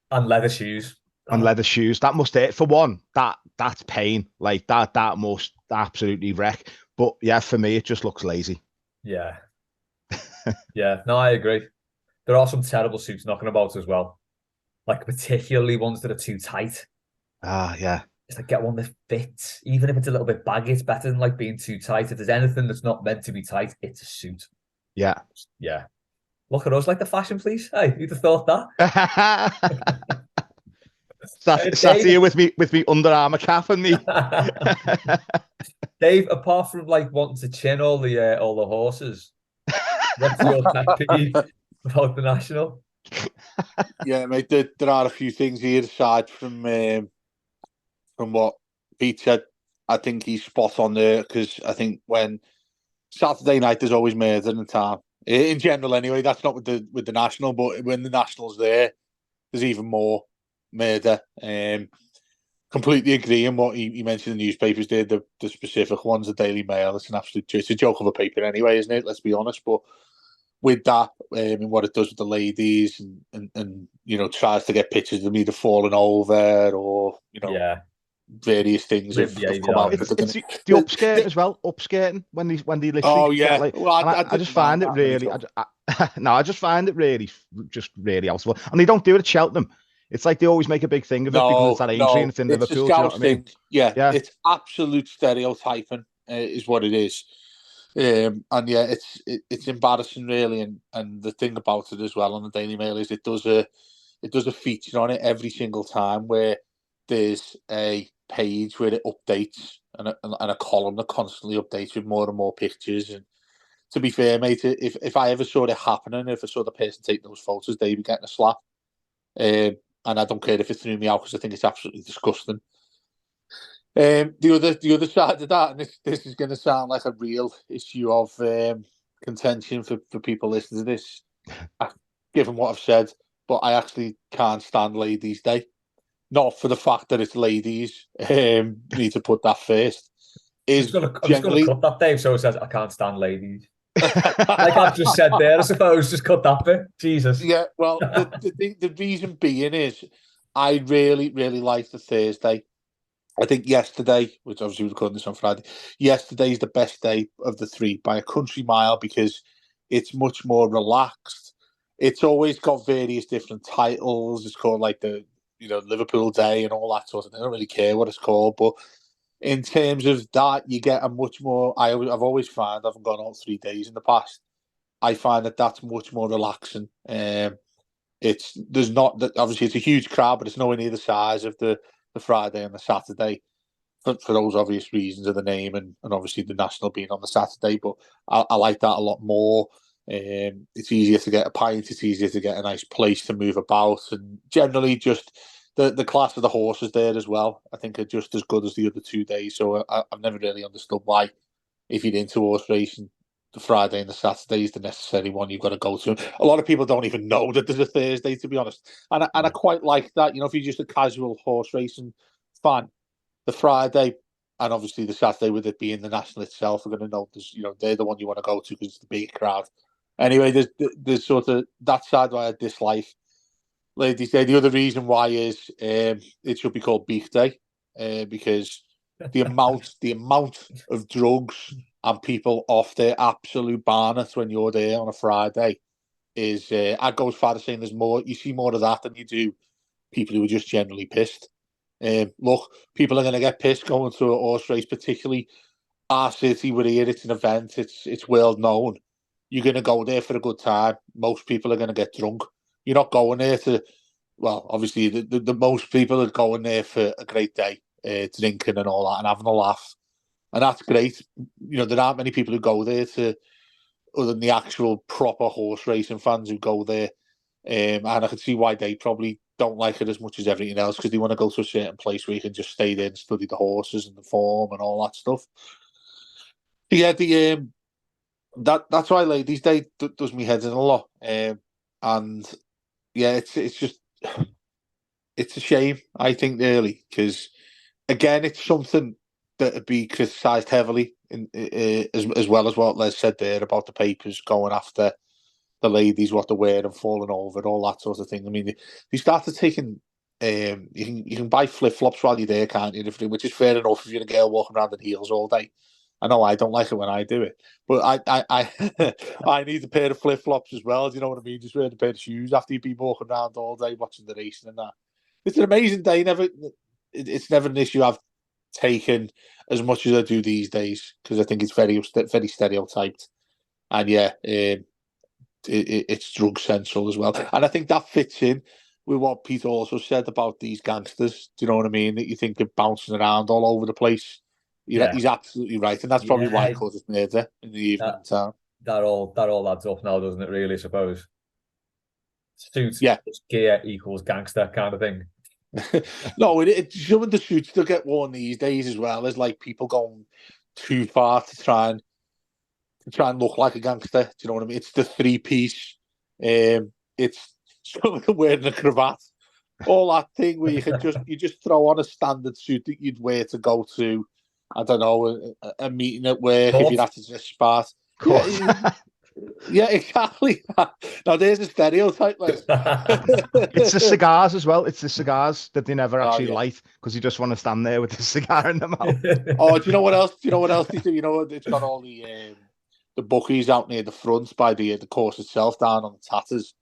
And leather shoes. And leather shoes. That must hurt. For one, that's pain. Like that must absolutely wreck. But yeah, for me, it just looks lazy. Yeah. Yeah, no, I agree. There are some terrible suits knocking about as well. Like particularly ones that are too tight. Yeah. It's like get one that fits. Even if it's a little bit baggy, it's better than like being too tight. If there's anything that's not meant to be tight, it's a suit. Yeah. Yeah. Look at us like the fashion police. Hey, who'd have thought that? Sat here with me Under Armour cap and me. Dave, apart from like wanting to chin all the horses, what's your pet peeve about the national? Yeah, mate, there are a few things here aside from what Pete said. I think he's spot on there because I think when Saturday night there's always murder in town. In general, anyway, that's not with the national, but when the national's there, there's even more murder. Completely agree on what he mentioned in the newspapers there, the specific ones, the Daily Mail. It's a joke of a paper anyway, isn't it? Let's be honest. But with that, and what it does with the ladies and tries to get pictures of them either falling over or, various things have come out. It's the upskirt as well, upskirting when they literally get like. Well, I just find it really. I just find it really helpful, and they don't do it at Cheltenham. It's like they always make a big thing of it because it's at Aintree and it's in Liverpool. Do you know what I mean? Yeah, it's absolute stereotyping is what it is. And yeah, it's embarrassing really. And the thing about it as well on the Daily Mail is it does a feature on it every single time where there's a page where it updates and a column that constantly updates with more and more pictures. And to be fair, mate, if I ever saw it happening, if I saw the person take those photos, they'd be getting a slap. And I don't care if it threw me out because I think it's absolutely disgusting. The other side of that, and this is going to sound like a real issue of contention for people listening to this, given what I've said, but I actually can't stand Ladies' Day. Not for the fact that it's ladies. Need to put that first. I'm just going to cut that, Dave, so it says I can't stand ladies. Like I've just said there, I suppose. Just cut that bit. Jesus. Yeah, well, the reason being is I really, really like the Thursday. I think yesterday, which obviously we're recording this on Friday, yesterday is the best day of the three by a country mile because it's much more relaxed. It's always got various different titles. It's called like the Liverpool Day and all that sort of thing. I don't really care what it's called, but in terms of that, you get a much more. I've always found, I haven't gone all 3 days in the past. I find that's much more relaxing. There's not that obviously it's a huge crowd, but it's nowhere near the size of the Friday and the Saturday for those obvious reasons of the name and obviously the national being on the Saturday. But I like that a lot more. It's easier to get a pint. It's easier to get a nice place to move about, and generally just the class of the horses there as well, I think, are just as good as the other 2 days. So I've never really understood why, if you're into horse racing, the Friday and the Saturday is the necessary one you've got to go to. A lot of people don't even know that there's a Thursday, to be honest. And I quite like that. If you're just a casual horse racing fan, the Friday and obviously the Saturday, with it being the National itself, are going to know they're the one you want to go to because it's the big crowd. Anyway, there's sort of that side why I dislike. Ladies Day. The other reason why is it should be called Beef Day because the amount of drugs and people off their absolute barnet when you're there on a Friday is I'd go as far as saying there's more. You see more of that than you do people who are just generally pissed. Look, people are going to get pissed going to a horse race, particularly our city. We're here. It's an event. It's world known. You're going to go there for a good time. Most people are going to get drunk. You're not going there to, well, obviously the most people are going there for a great day, drinking and all that, and having a laugh, and that's great. There aren't many people who go there other than the actual proper horse racing fans who go there, and I can see why they probably don't like it as much as everything else, because they want to go to a certain place where you can just stay there and study the horses and the form and all that stuff. Yeah, that's why Ladies' Day does me head in a lot, and yeah, it's just it's a shame, I think, really, because again, it's something that would be criticised heavily, as well as what Les said there about the papers going after the ladies, what they're wearing, falling over, and all that sort of thing. I mean, they started taking. You can buy flip flops while you're there, can't you? Which is fair enough if you're a girl walking around in heels all day. I know I don't like it when I do it, but I need a pair of flip flops as well. Do you know what I mean? Just wear a pair of shoes after you've been walking around all day watching the racing and that. It's an amazing day. It's never an issue I've taken as much as I do these days, because I think it's very stereotyped, and yeah, it's drug central as well. And I think that fits in with what Pete also said about these gangsters. Do you know what I mean? That you think they're bouncing around all over the place. He's absolutely right, and that's probably why he called it murder in the evening time. That all adds up now, doesn't it? Really, I suppose. Suits, gear equals gangster kind of thing. No, some of the suits that get worn these days as well is like people going too far to try and look like a gangster. Do you know what I mean? It's the 3-piece. It's some of them wearing a cravat. All that thing where you just throw on a standard suit that you'd wear to go to, I don't know, a meeting at work if you'd have to just spart. Yeah, exactly. Now there's a stereotype. It's the cigars as well. It's the cigars that they never actually light, because you just want to stand there with the cigar in the mouth. Oh, do you know what else? They do? It's got all the bookies out near the front by the course itself, down on the tatters.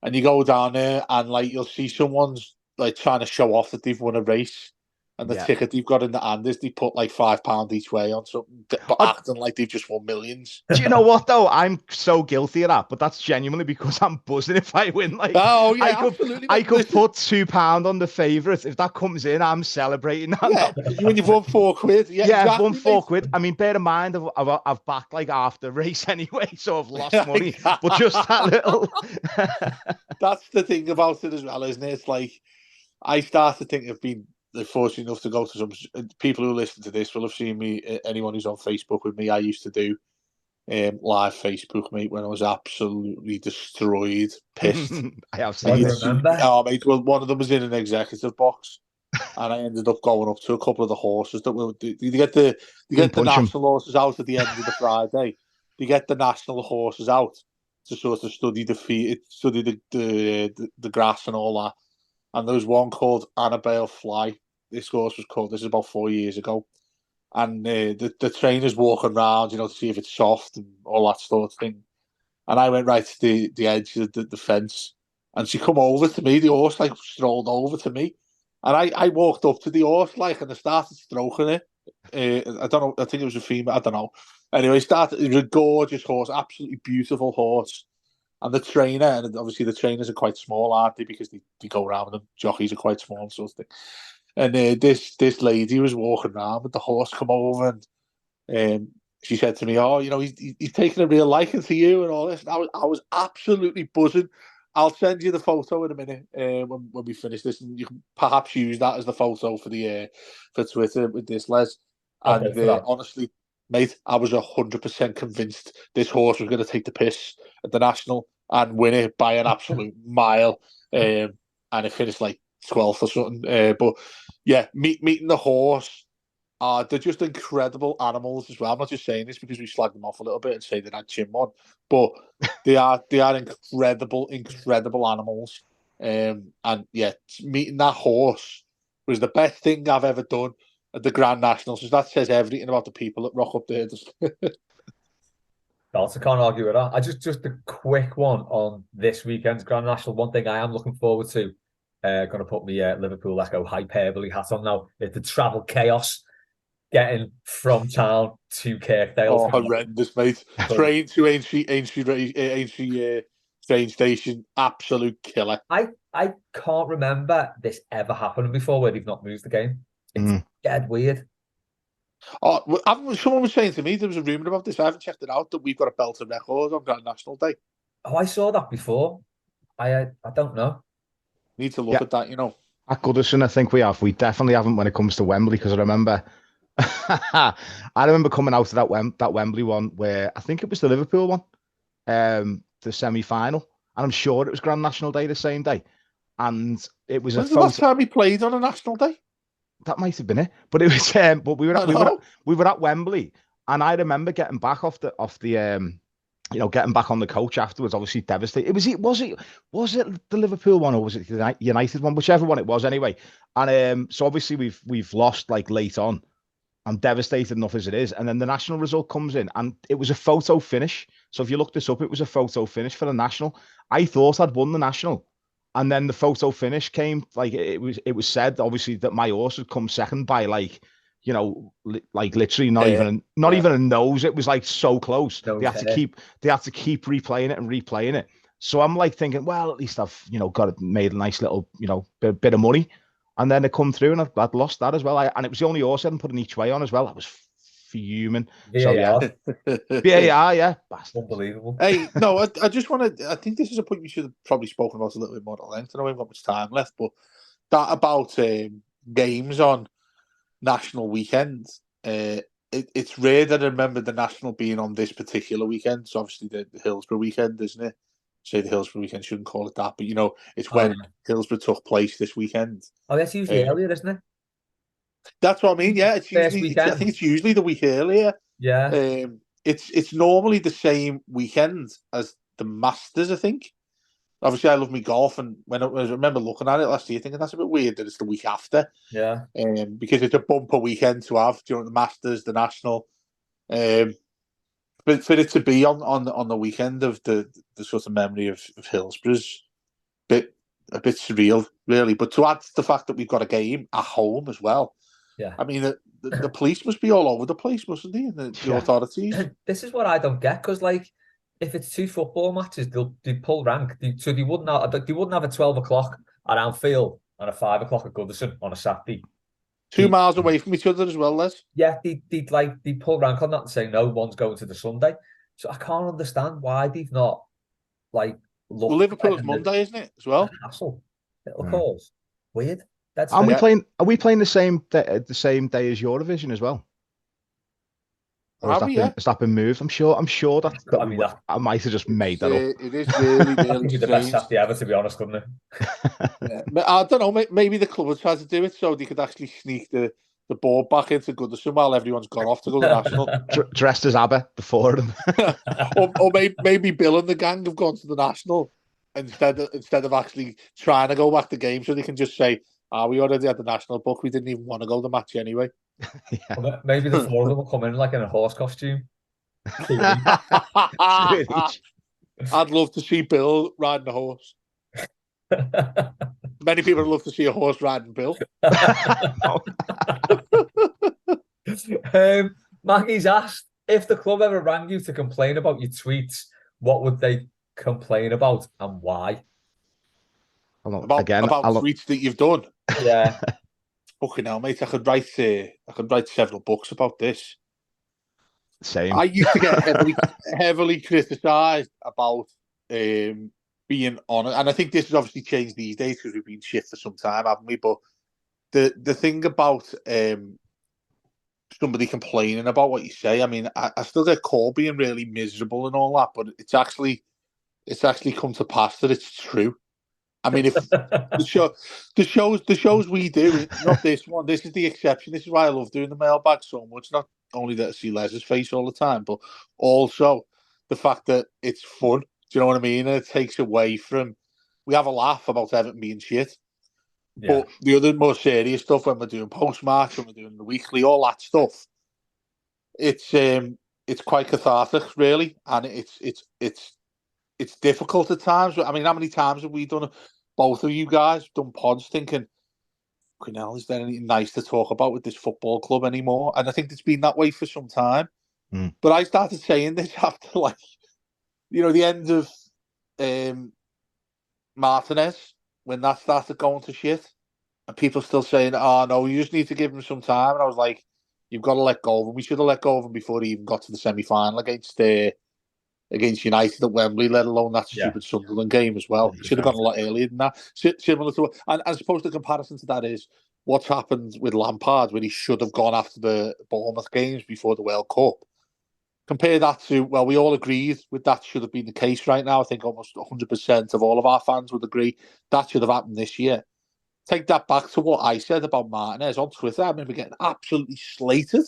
And you go down there and like you'll see someone's like trying to show off that they've won a race. And the ticket they've got in the hand is they put like £5 each way on something, but acting like they've just won millions. Do you know what though? I'm so guilty of that, but that's genuinely because I'm buzzing if I win. Like, absolutely. I could put £2 on the favourite. If that comes in, I'm celebrating. When you've won £4. I've won £4. I mean, bear in mind, I've backed like half the race anyway, so I've lost money. But just that little. That's the thing about it as well, isn't it? It's like I start to think I've been fortunate enough to go to some people who listen to this will have seen me. Anyone who's on Facebook with me, I used to do live Facebook, mate, when I was absolutely destroyed, pissed. I have seen it. Oh, mate, well, one of them was in an executive box, and I ended up going up to a couple of the horses that were. You get the national horses out at the end of the Friday. You get the national horses out to sort of study the feet, study the grass and all that. And there was one called Annabelle Fly. This horse was called. This is about 4 years ago, and the trainers walking around, to see if it's soft and all that sort of thing. And I went right to the edge of the fence, and she come over to me. The horse like strolled over to me, and I walked up to the horse and I started stroking it. I don't know. I think it was a female. I don't know. Anyway, it was a gorgeous horse, absolutely beautiful horse. And the trainer, and obviously the trainers are quite small, aren't they? Because they go around with them. Jockeys are quite small, sort of thing. And this lady was walking around with the horse come over, and she said to me, "Oh, he's taking a real liking to you and all this." And I was absolutely buzzing. I'll send you the photo in a minute when we finish this, and you can perhaps use that as the photo for for Twitter with this, Les. Okay, And honestly, mate, I was 100% convinced this horse was going to take the piss at the National and win it by an absolute mile. And it finished like 12th or something. But yeah, meeting the horse. They're just incredible animals as well. I'm not just saying this because we slagged them off a little bit and say they had chin on, but they are incredible animals. And yeah, meeting that horse was the best thing I've ever done at the Grand National. So that says everything about the people that rock up there. I can't argue with that. Just a quick one on this weekend's Grand National. One thing I am looking forward to. Going to put my Liverpool Echo hyperbole hat on now. It's the travel chaos. Getting from town to Kirkdale. Oh, horrendous, mate. Train to Aintree train station, absolute killer. I can't remember this ever happening before where they've not moved the game. It's dead weird. Oh, someone was saying to me, there was a rumour about this, I haven't checked it out, that we've got a belt of records on Grand National Day. Oh, I saw that before. I don't know. Need to look at that, At Goodison, I think we have. We definitely haven't when it comes to Wembley, because I remember coming out of that Wembley one where I think it was the Liverpool one, the semi-final, and I'm sure it was Grand National Day the same day. And it was the last time we played on a National Day? That might have been it, but it was. But we were at Wembley, and I remember getting back getting back on the coach afterwards. Obviously devastated. Was it the Liverpool one or was it the United one? Whichever one it was, anyway. And so obviously we've lost like late on. I'm devastated enough as it is. And then the National result comes in and it was a photo finish. So if you look this up, it was a photo finish for the National. I thought I'd won the National. And then the photo finish came, like it was said, obviously, that my horse had come second by like literally not even a nose. It was like so close. They had to keep replaying it and replaying it. So I'm like thinking, well, at least I've, made a nice little, bit of money. And then it come through and I'd lost that as well. And it was the only horse I hadn't put an each way on as well. I was fuming. VAR. So yeah. VAR, yeah. Bastard. Unbelievable. Hey, no, I just want to, I think this is a point we should have probably spoken about a little bit more at length. I know we haven't got much time left, but that about games on National weekends, it's rare that I remember the National being on this particular weekend. So obviously the Hillsborough weekend, isn't it? Say the Hillsborough weekend, shouldn't call it that, but it's when Hillsborough took place this weekend. Oh, that's usually earlier, isn't it? That's what I mean. Yeah, it's usually. I think it's usually the week earlier. Yeah. It's normally the same weekend as the Masters, I think. Obviously, I love me golf, and when I remember looking at it last year, thinking that's a bit weird that it's the week after. Yeah. Because it's a bumper weekend to have during the Masters, the National. But for it to be on the weekend of the sort of memory of Hillsborough's a bit surreal, really. But to add to the fact that we've got a game at home as well. Yeah. I mean, the police must be all over the place, mustn't they? And the authorities. This is what I don't get, because like, if it's two football matches, they pull rank. So they wouldn't have a 12 o'clock at Anfield and a 5 o'clock at Goodison on a Saturday. 2 miles away from each other as well, Les. Yeah, they pull rank on that and say no, one's going to the Sunday. So I can't understand why they've not looked. Well, Liverpool's Monday, isn't it, as well? Hassle. Little calls. Weird. Are we playing the same day as Eurovision as well? Or has that been moved? I'm sure that I might have just made that up. It is really, really the best Saturday ever, to be honest, wouldn't it? I don't know. Maybe the club has tried to do it so they could actually sneak the board back into Goodison while everyone's gone off to go to the National. Dressed as ABBA, the four of them. or maybe Bill and the gang have gone to the National instead of actually trying to go back to game, so they can just say, we already had the National book. We didn't even want to go to the match anyway. Yeah. Well, maybe the four of them will come in like in a horse costume. I'd love to see Bill riding a horse. Many people would love to see a horse riding Bill. Maggie's asked, if the club ever rang you to complain about your tweets, what would they complain about and why? About tweets that you've done. Yeah. Fucking hell, mate! I could write several books about this. Same. I used to get heavily criticised about being honest, and I think this has obviously changed these days because we've been shit for some time, haven't we? But the thing about somebody complaining about what you say, I mean, I still get called being really miserable and all that, but it's actually come to pass that it's true. I mean, if the shows we do, not this one, this is the exception. This is why I love doing the mailbag so much. Not only that I see Les's face all the time, but also the fact that it's fun. Do you know what I mean? And it takes away from, we have a laugh about Everton being shit. Yeah. But the other more serious stuff, when we're doing post-match, when we're doing the weekly, all that stuff, it's quite cathartic, really, and it's difficult at times. I mean, how many times have we done it? Both of you guys done pods thinking, hell, is there anything nice to talk about with this football club anymore? And I think it's been that way for some time. But I started saying this after, like, the end of Martinez, when that started going to shit, and people still saying, oh, no, you just need to give him some time. And I was like, you've got to let go of him. We should have let go of him before he even got to the semi-final against United at Wembley, let alone that stupid Sunderland game as well. He should have gone a lot earlier than that. Similar to, and I suppose the comparison to that is what's happened with Lampard, when he should have gone after the Bournemouth games before the World Cup. Compare that to, well, we all agreed with that should have been the case right now. I think almost 100% of all of our fans would agree that should have happened this year. Take that back to what I said about Martinez on Twitter. I remember getting absolutely slated.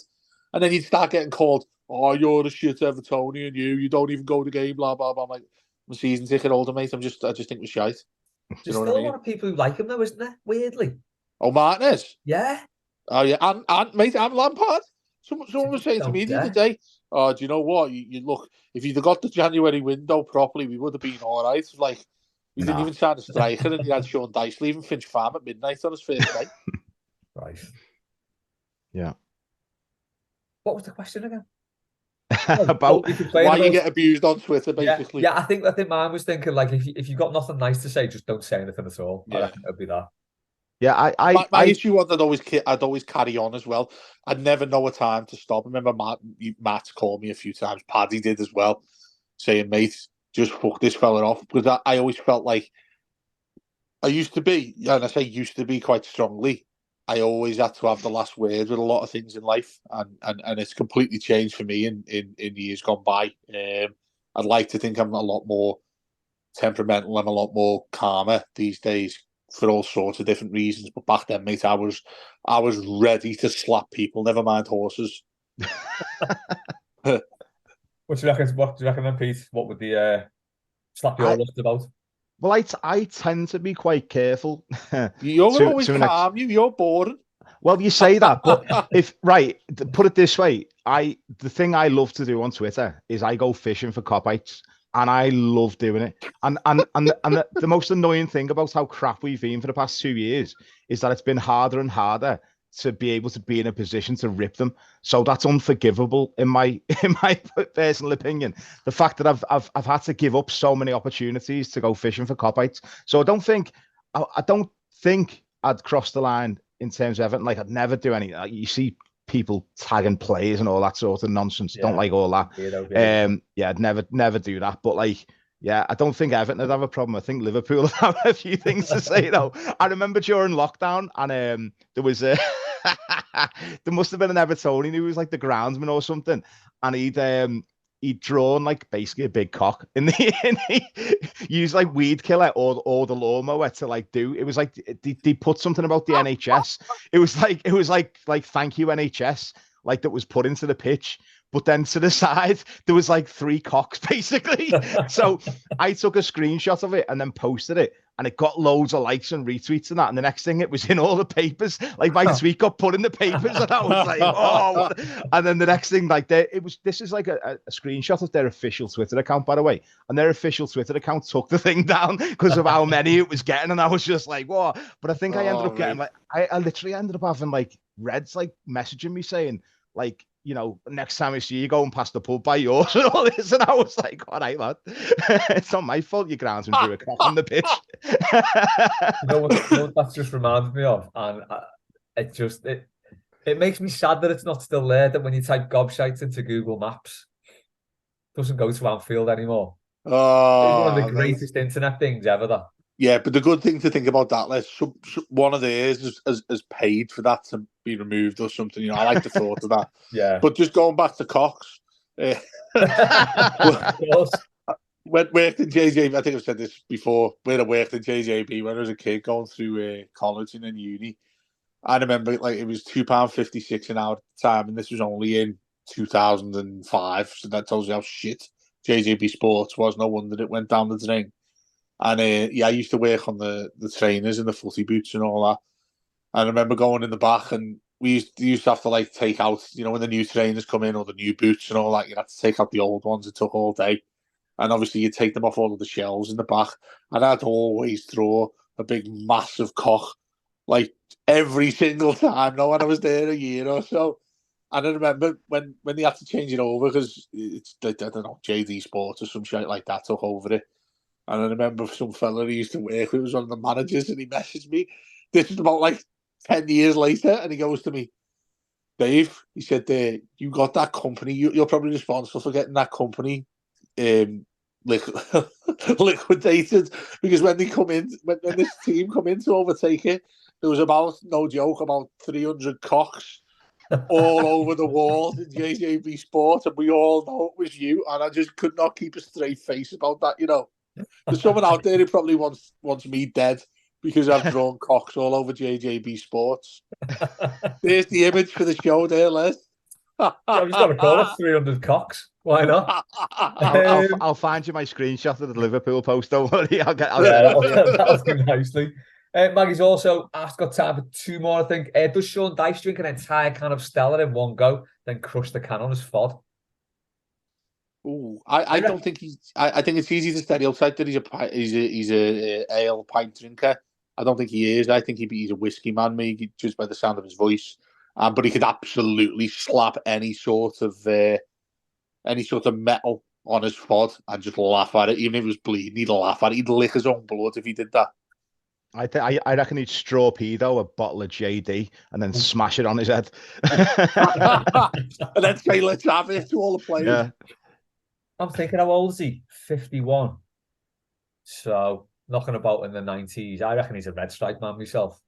And then you'd start getting called, oh, you're a shit Evertonian, you don't even go to the game, blah, blah, blah. I'm like, I'm a season ticket holder, mate. I just think we're shite. There's still a lot of people who like him, though, isn't there? Weirdly. Oh, Martinez? Yeah. Oh, yeah. And mate, I'm Lampard. Someone was saying to me the other day, oh, do you know what? You look, if you'd have got the January window properly, we would have been all right. It's like, we didn't even sign a striker, and he had Sean Dyche leaving Finch Farm at midnight on his first day. Right. Yeah. What was the question again? About why you get abused on Twitter, basically. Yeah, I think mine was thinking, like, if you've got nothing nice to say, just don't say anything at all. Yeah. I reckon it'd be that. Yeah, my issue was I'd always carry on as well. I'd never know a time to stop. I remember Matt called me a few times. Paddy did as well, saying, mate, just fuck this fella off. Because I always felt like I used to be, and I say used to be quite strongly, I always had to have the last word with a lot of things in life, and it's completely changed for me in years gone by. I'd like to think I'm a lot more temperamental. I'm a lot more calmer these days for all sorts of different reasons. But back then, mate, I was ready to slap people. Never mind horses. What do you reckon then, Pete? What would the slap your wrist about? Well, I tend to be quite careful. You're always calm. You're boring. Well, you say that, but put it this way. The thing I love to do on Twitter is I go fishing for cop-outs, and I love doing it. And the most annoying thing about how crap we've been for the past 2 years is that it's been harder and harder to be able to be in a position to rip them. So that's unforgivable in my personal opinion. The fact that I've had to give up so many opportunities to go fishing for cop-outs. So I don't think I'd cross the line in terms of Everton. Like, I'd never do any. You see people tagging players and all that sort of nonsense. Yeah. Don't like all that. I'd never do that. But like, yeah, I don't think Everton would have a problem. I think Liverpool would have a few things to say, though. I remember during lockdown, and there was there must have been an Evertonian who was like the groundsman or something, and he'd drawn like basically a big cock in the used like weed killer or the lawnmower to like do. It was like they put something about the NHS. It was like thank you NHS, like that was put into the pitch. But then to the side, there was like 3 cocks, basically. So I took a screenshot of it and then posted it. And it got loads of likes and retweets and that. And the next thing, it was in all the papers. Like, my tweet got put in the papers. And I was like, oh. What? And then the next thing, like, this is like a screenshot of their official Twitter account, by the way. And their official Twitter account took the thing down because of how many it was getting. And I was just like, what? But I think I ended up getting, like, I literally ended up having, like, Reds, like, messaging me saying, like, you know, next time I see you going past the pub by yours and all this. And I was like, all right, lad. It's not my fault you groundsman drew a cock on the pitch. You know what that's just reminded me of? And It makes me sad that it's not still there, that when you type gobshite into Google Maps, it doesn't go to Anfield anymore. It's one of the Oh, mate. greatest internet things ever, that. Yeah, but the good thing to think about that, one of theirs has paid for that to be removed or something. You know, I like the thought of that. Yeah. But just going back to Cox, Of course. when worked in JJB, I think I've said this before, when I worked in JJB when I was a kid going through college and then uni, I remember like it was £2.56 an hour at the time, and this was only in 2005, so that tells you how shit JJB Sports was. No wonder it went down the drain. And yeah, I used to work on the trainers and the footy boots and all that. And I remember going in the back, and we used to have to like take out, you know, when the new trainers come in or the new boots and all that, you had to take out the old ones. It took all day. And obviously you take them off all of the shelves in the back. And I'd always throw a big massive cock, like every single time, no, when I was there a year or so. And I remember when they had to change it over, because it's, I don't know, JD Sports or some shit like that took over it. And I remember some fella who used to work with was one of the managers, and he messaged me. This is about like 10 years later, and he goes to me, Dave, he said, you got that company, you're probably responsible for getting that company liquidated, because when they come in, when this team come in to overtake it, there was about, no joke, about 300 cocks all over the walls in JJB Sport, and we all know it was you, and I just could not keep a straight face about that, you know. There's someone out there who probably wants me dead because I've drawn cocks all over JJB Sports. There's the image for the show there, Les. I've just got to call it 300 cocks. Why not? I'll find you my screenshot of the Liverpool post. Don't worry, that'll do nicely. Maggie's also asked, got time for two more, I think. Does Sean Dyche drink an entire can of Stella in one go, then crush the can on his fod? Ooh, I don't think he's. I think it's easy to stereotype that he's a ale pint drinker. I don't think he is. I think he's a whiskey man, maybe just by the sound of his voice. But he could absolutely slap any sort of metal on his fod and just laugh at it. Even if it was bleeding, he'd laugh at it. He'd lick his own blood if he did that. I reckon he'd straw pedo a bottle of JD and then smash it on his head. And then say, let's have it to all the players. Yeah. I'm thinking, how old is he? 51. So, knocking about in the 90s. I reckon he's a red stripe man myself.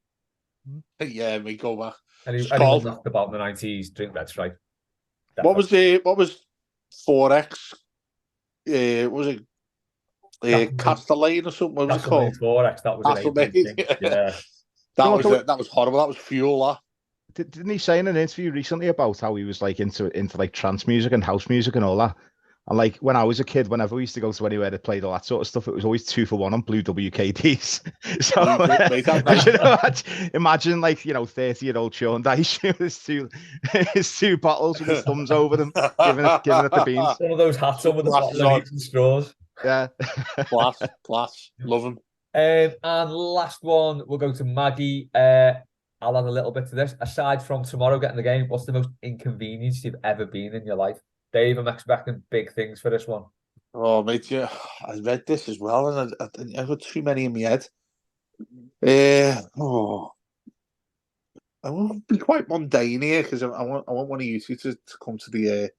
Yeah, we go back. Anyone knocked about in the 90s, drink red stripe. Definitely. What was 4X? Was it Castellane or something? What was it called? 4X. That was Castellane. Yeah. That was horrible. That was fuel. That. Didn't he say in an interview recently about how he was like into like trance music and house music and all that? And like when I was a kid, whenever we used to go to anywhere that played all that sort of stuff, it was always 2 for 1 on blue WKDs. So imagine like, you know, 30-year-old Sean Dyche with his two bottles with his thumbs over them, giving it the beans. One of those hats on with the bottles and straws. Yeah. Class. Love him. And last one, we'll go to Maggie. I'll add a little bit to this. Aside from tomorrow getting the game, what's the most inconvenienced you've ever been in your life? Dave, I'm expecting big things for this one. Oh, mate, yeah. I read this as well, and I've got too many in my head. I will be quite mundane here because I want one of you two to come to the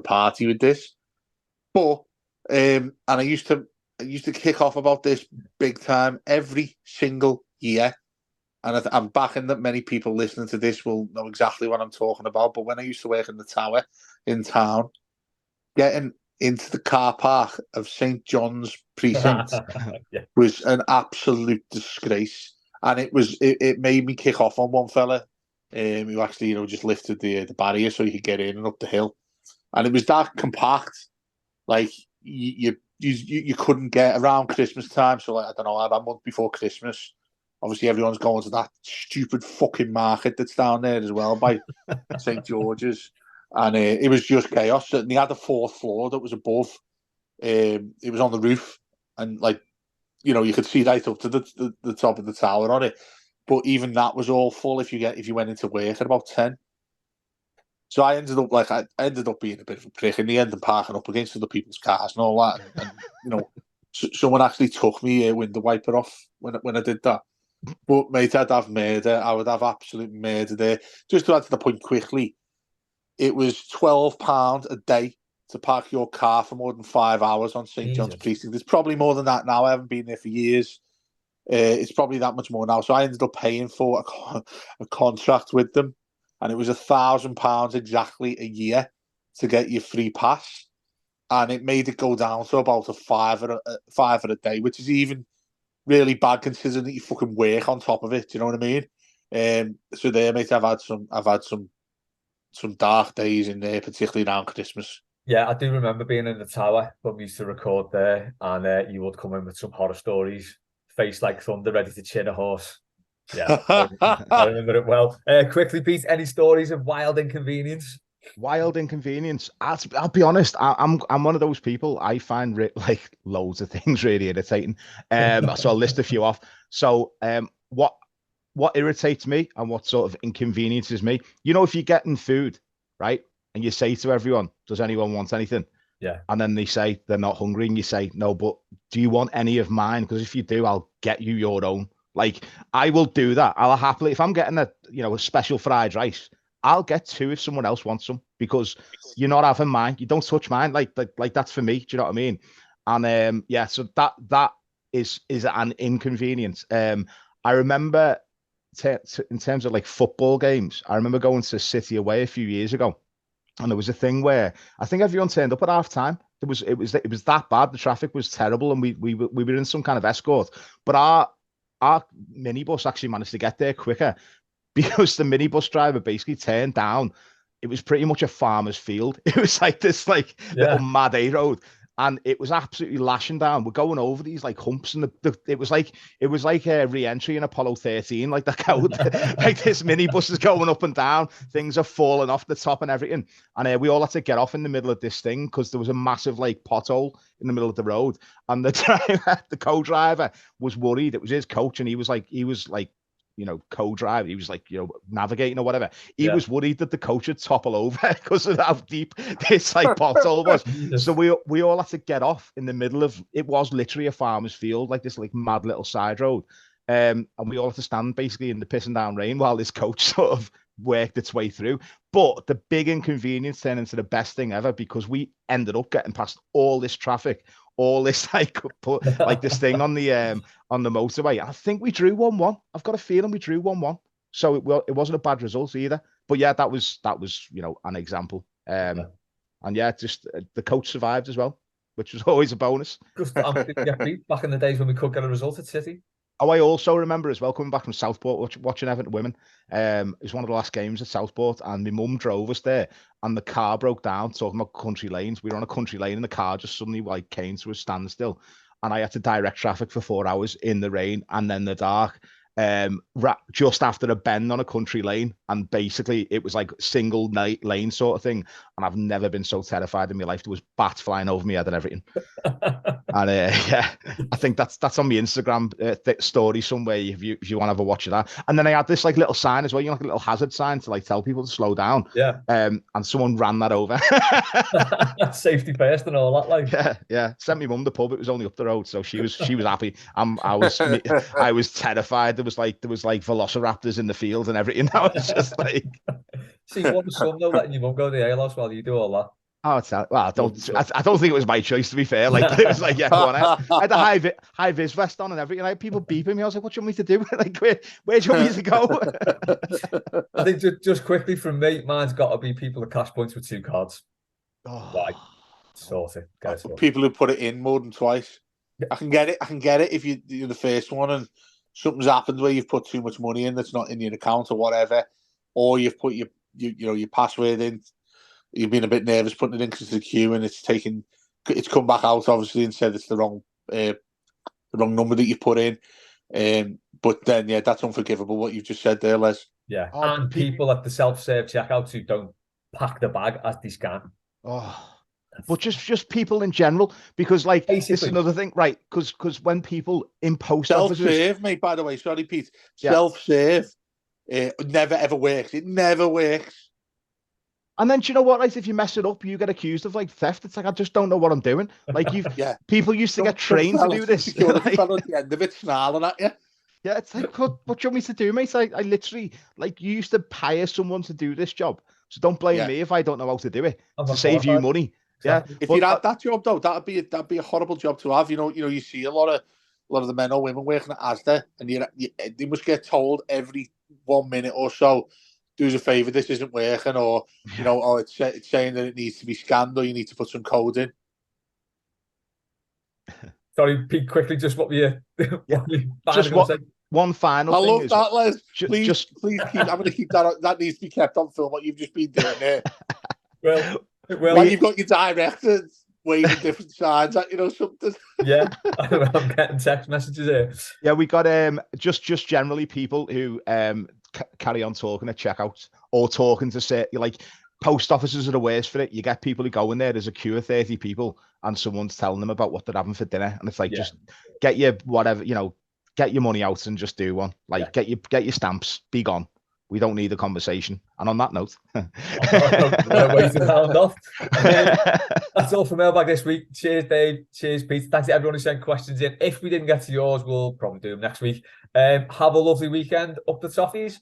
party with this. But and I used to kick off about this big time every single year. And I'm backing that many people listening to this will know exactly what I'm talking about. But when I used to work in the tower in town, getting into the car park of St. John's precinct was an absolute disgrace. And it made me kick off on one fella who actually, you know, just lifted the barrier so you could get in and up the hill. And it was that compact, like you couldn't get around Christmas time. So like, I don't know, a month before Christmas. Obviously, everyone's going to that stupid fucking market that's down there as well by St. George's. And it was just chaos. And they had a 4th floor that was above. It was on the roof. And, like, you know, you could see right up to the top of the tower on it. But even that was all full if you went into work at about 10. So I ended up being a bit of a prick in the end and parking up against other people's cars and all that. And you know, someone actually took me a window wiper off when I did that. But mate, I'd have murder. I would have absolute murder there. Just to add to the point quickly, it was £12 a day to park your car for more than 5 hours on St John's Precinct. It's probably more than that now. I haven't been there for years. It's probably that much more now. So I ended up paying for a contract with them, and it was £1,000 exactly a year to get your free pass, and it made it go down to about a fiver a day, which is even really bad considering that you fucking work on top of it. Do you know what I mean? So there, mate, I've had some dark days in there, particularly around Christmas. Yeah, I do remember being in the tower when we used to record there, and you would come in with some horror stories, face like thunder, ready to chin a horse. Yeah, I remember it well. Quickly, Pete, any stories of wild inconvenience? Wild inconvenience. I'll be honest. I'm one of those people. I find like loads of things really irritating. So I'll list a few off. So what irritates me and what sort of inconveniences me? You know, if you're getting food, right, and you say to everyone, "Does anyone want anything?" Yeah. And then they say they're not hungry, and you say, "No, but do you want any of mine? Because if you do, I'll get you your own." Like, I will do that. I'll happily, if I'm getting a special fried rice, I'll get two if someone else wants some, because you're not having mine. You don't touch mine. Like that's for me. Do you know what I mean? And yeah, so that is an inconvenience. I remember in terms of like football games, I remember going to City away a few years ago, and there was a thing where I think everyone turned up at half time. It was that bad. The traffic was terrible, and we were in some kind of escort. But our minibus actually managed to get there quicker because the minibus driver basically turned down. It was pretty much a farmer's field. It was like this little mad A road, and it was absolutely lashing down. We're going over these like humps, and it was like a re-entry in Apollo 13. Like like this minibus is going up and down. Things are falling off the top and everything. And we all had to get off in the middle of this thing because there was a massive like pothole in the middle of the road. And the co-driver was worried. It was his coach, and he was like co-driver. He was like, navigating or whatever. He was worried that the coach would topple over because of how deep this like pothole was. So we all had to get off in the middle of, it was literally a farmer's field, like this like mad little side road. And we all had to stand basically in the pissing down rain while this coach sort of worked its way through. But the big inconvenience turned into the best thing ever, because we ended up getting past all this traffic, all this like this thing on the motorway. I think we drew 1-1. I've got a feeling we drew 1-1. So it wasn't a bad result either. But yeah, that was an example. And yeah, just the coach survived as well, which was always a bonus. Just back in the days when we could get a result at City. Oh, I also remember as well coming back from Southport, watching Everton women. It was one of the last games at Southport, and my mum drove us there, and the car broke down. Talking about country lanes, we were on a country lane, and the car just suddenly like came to a standstill, and I had to direct traffic for 4 hours in the rain and then the dark. Just after a bend on a country lane, and basically it was like single lane sort of thing, and I've never been so terrified in my life. There was bats flying over my head and everything. And yeah, I think that's on my Instagram story somewhere if you want to have a watch of that. And then I had this like little sign as well, like a little hazard sign to like tell people to slow down. Yeah. And someone ran that over. Safety first and all that, like. Yeah. Sent me mum the pub. It was only up the road, so she was happy. I was terrified. There was like velociraptors in the field and everything. I was just like, see, you want the son though, letting your mum go to the alehouse while you do all that. Oh, I don't think it was my choice, to be fair. Like, it was like, yeah, go on. I had a high vis vest on and everything. I had people beeping me. I was like, what do you want me to do? Like, where do you want me to go? I think just quickly from me, mine's got to be people at cash points with 2 cards. Right. Sorted. People who put it in more than twice. I can get it if you're the first one and something's happened where you've put too much money in that's not in your account or whatever, or you've put your password in. You've been a bit nervous putting it into the queue, and it's come back out obviously and said it's the wrong number that you put in. But then yeah, that's unforgivable what you've just said there, Les. Yeah, and people at the self-serve checkouts who don't pack the bag as they scan. But just people in general, because like basically, this is another thing, right? Because when people in post self-serve, offices, mate. By the way, sorry, Pete. Self-serve never ever works. It never works. And then, do you know what? Like, if you mess it up, you get accused of like theft. It's like, I just don't know what I'm doing. Like, people used to get trained to do this. Like, at the end of it, snarling at you. Yeah, it's like, what do you want me to do, mate? I literally, like, you used to hire someone to do this job. So don't blame me if I don't know how to do it I'm to not save you qualified. money. Exactly. If you had that job though, that'd be a horrible job to have. You see a lot of the men or women working at Asda, and they must get told every 1 minute or so, do us a favour, this isn't working, or oh, it's saying that it needs to be scanned, or you need to put some code in. Sorry, Pete, quickly, just what were you, Yeah. just One final I thing love is, that, Les. Please keep. I'm going to keep that. That needs to be kept on film. What you've just been doing there. Well, like you've got your director waving different signs at something. Yeah, I'm getting text messages here. Yeah, we got just generally people who carry on talking at checkout or talking to say, like, post offices are the worst for it. You get people who go in there, there's a queue of 30 people, and someone's telling them about what they're having for dinner, and it's like, just get your whatever, get your money out and just do one. Like, get your stamps, be gone. We don't need a conversation. And on that note, what a way to round off. That's all for Mailbag this week. Cheers, Dave. Cheers, Pete. Thanks to everyone who sent questions in. If we didn't get to yours, we'll probably do them next week. Have a lovely weekend. Up the toffees.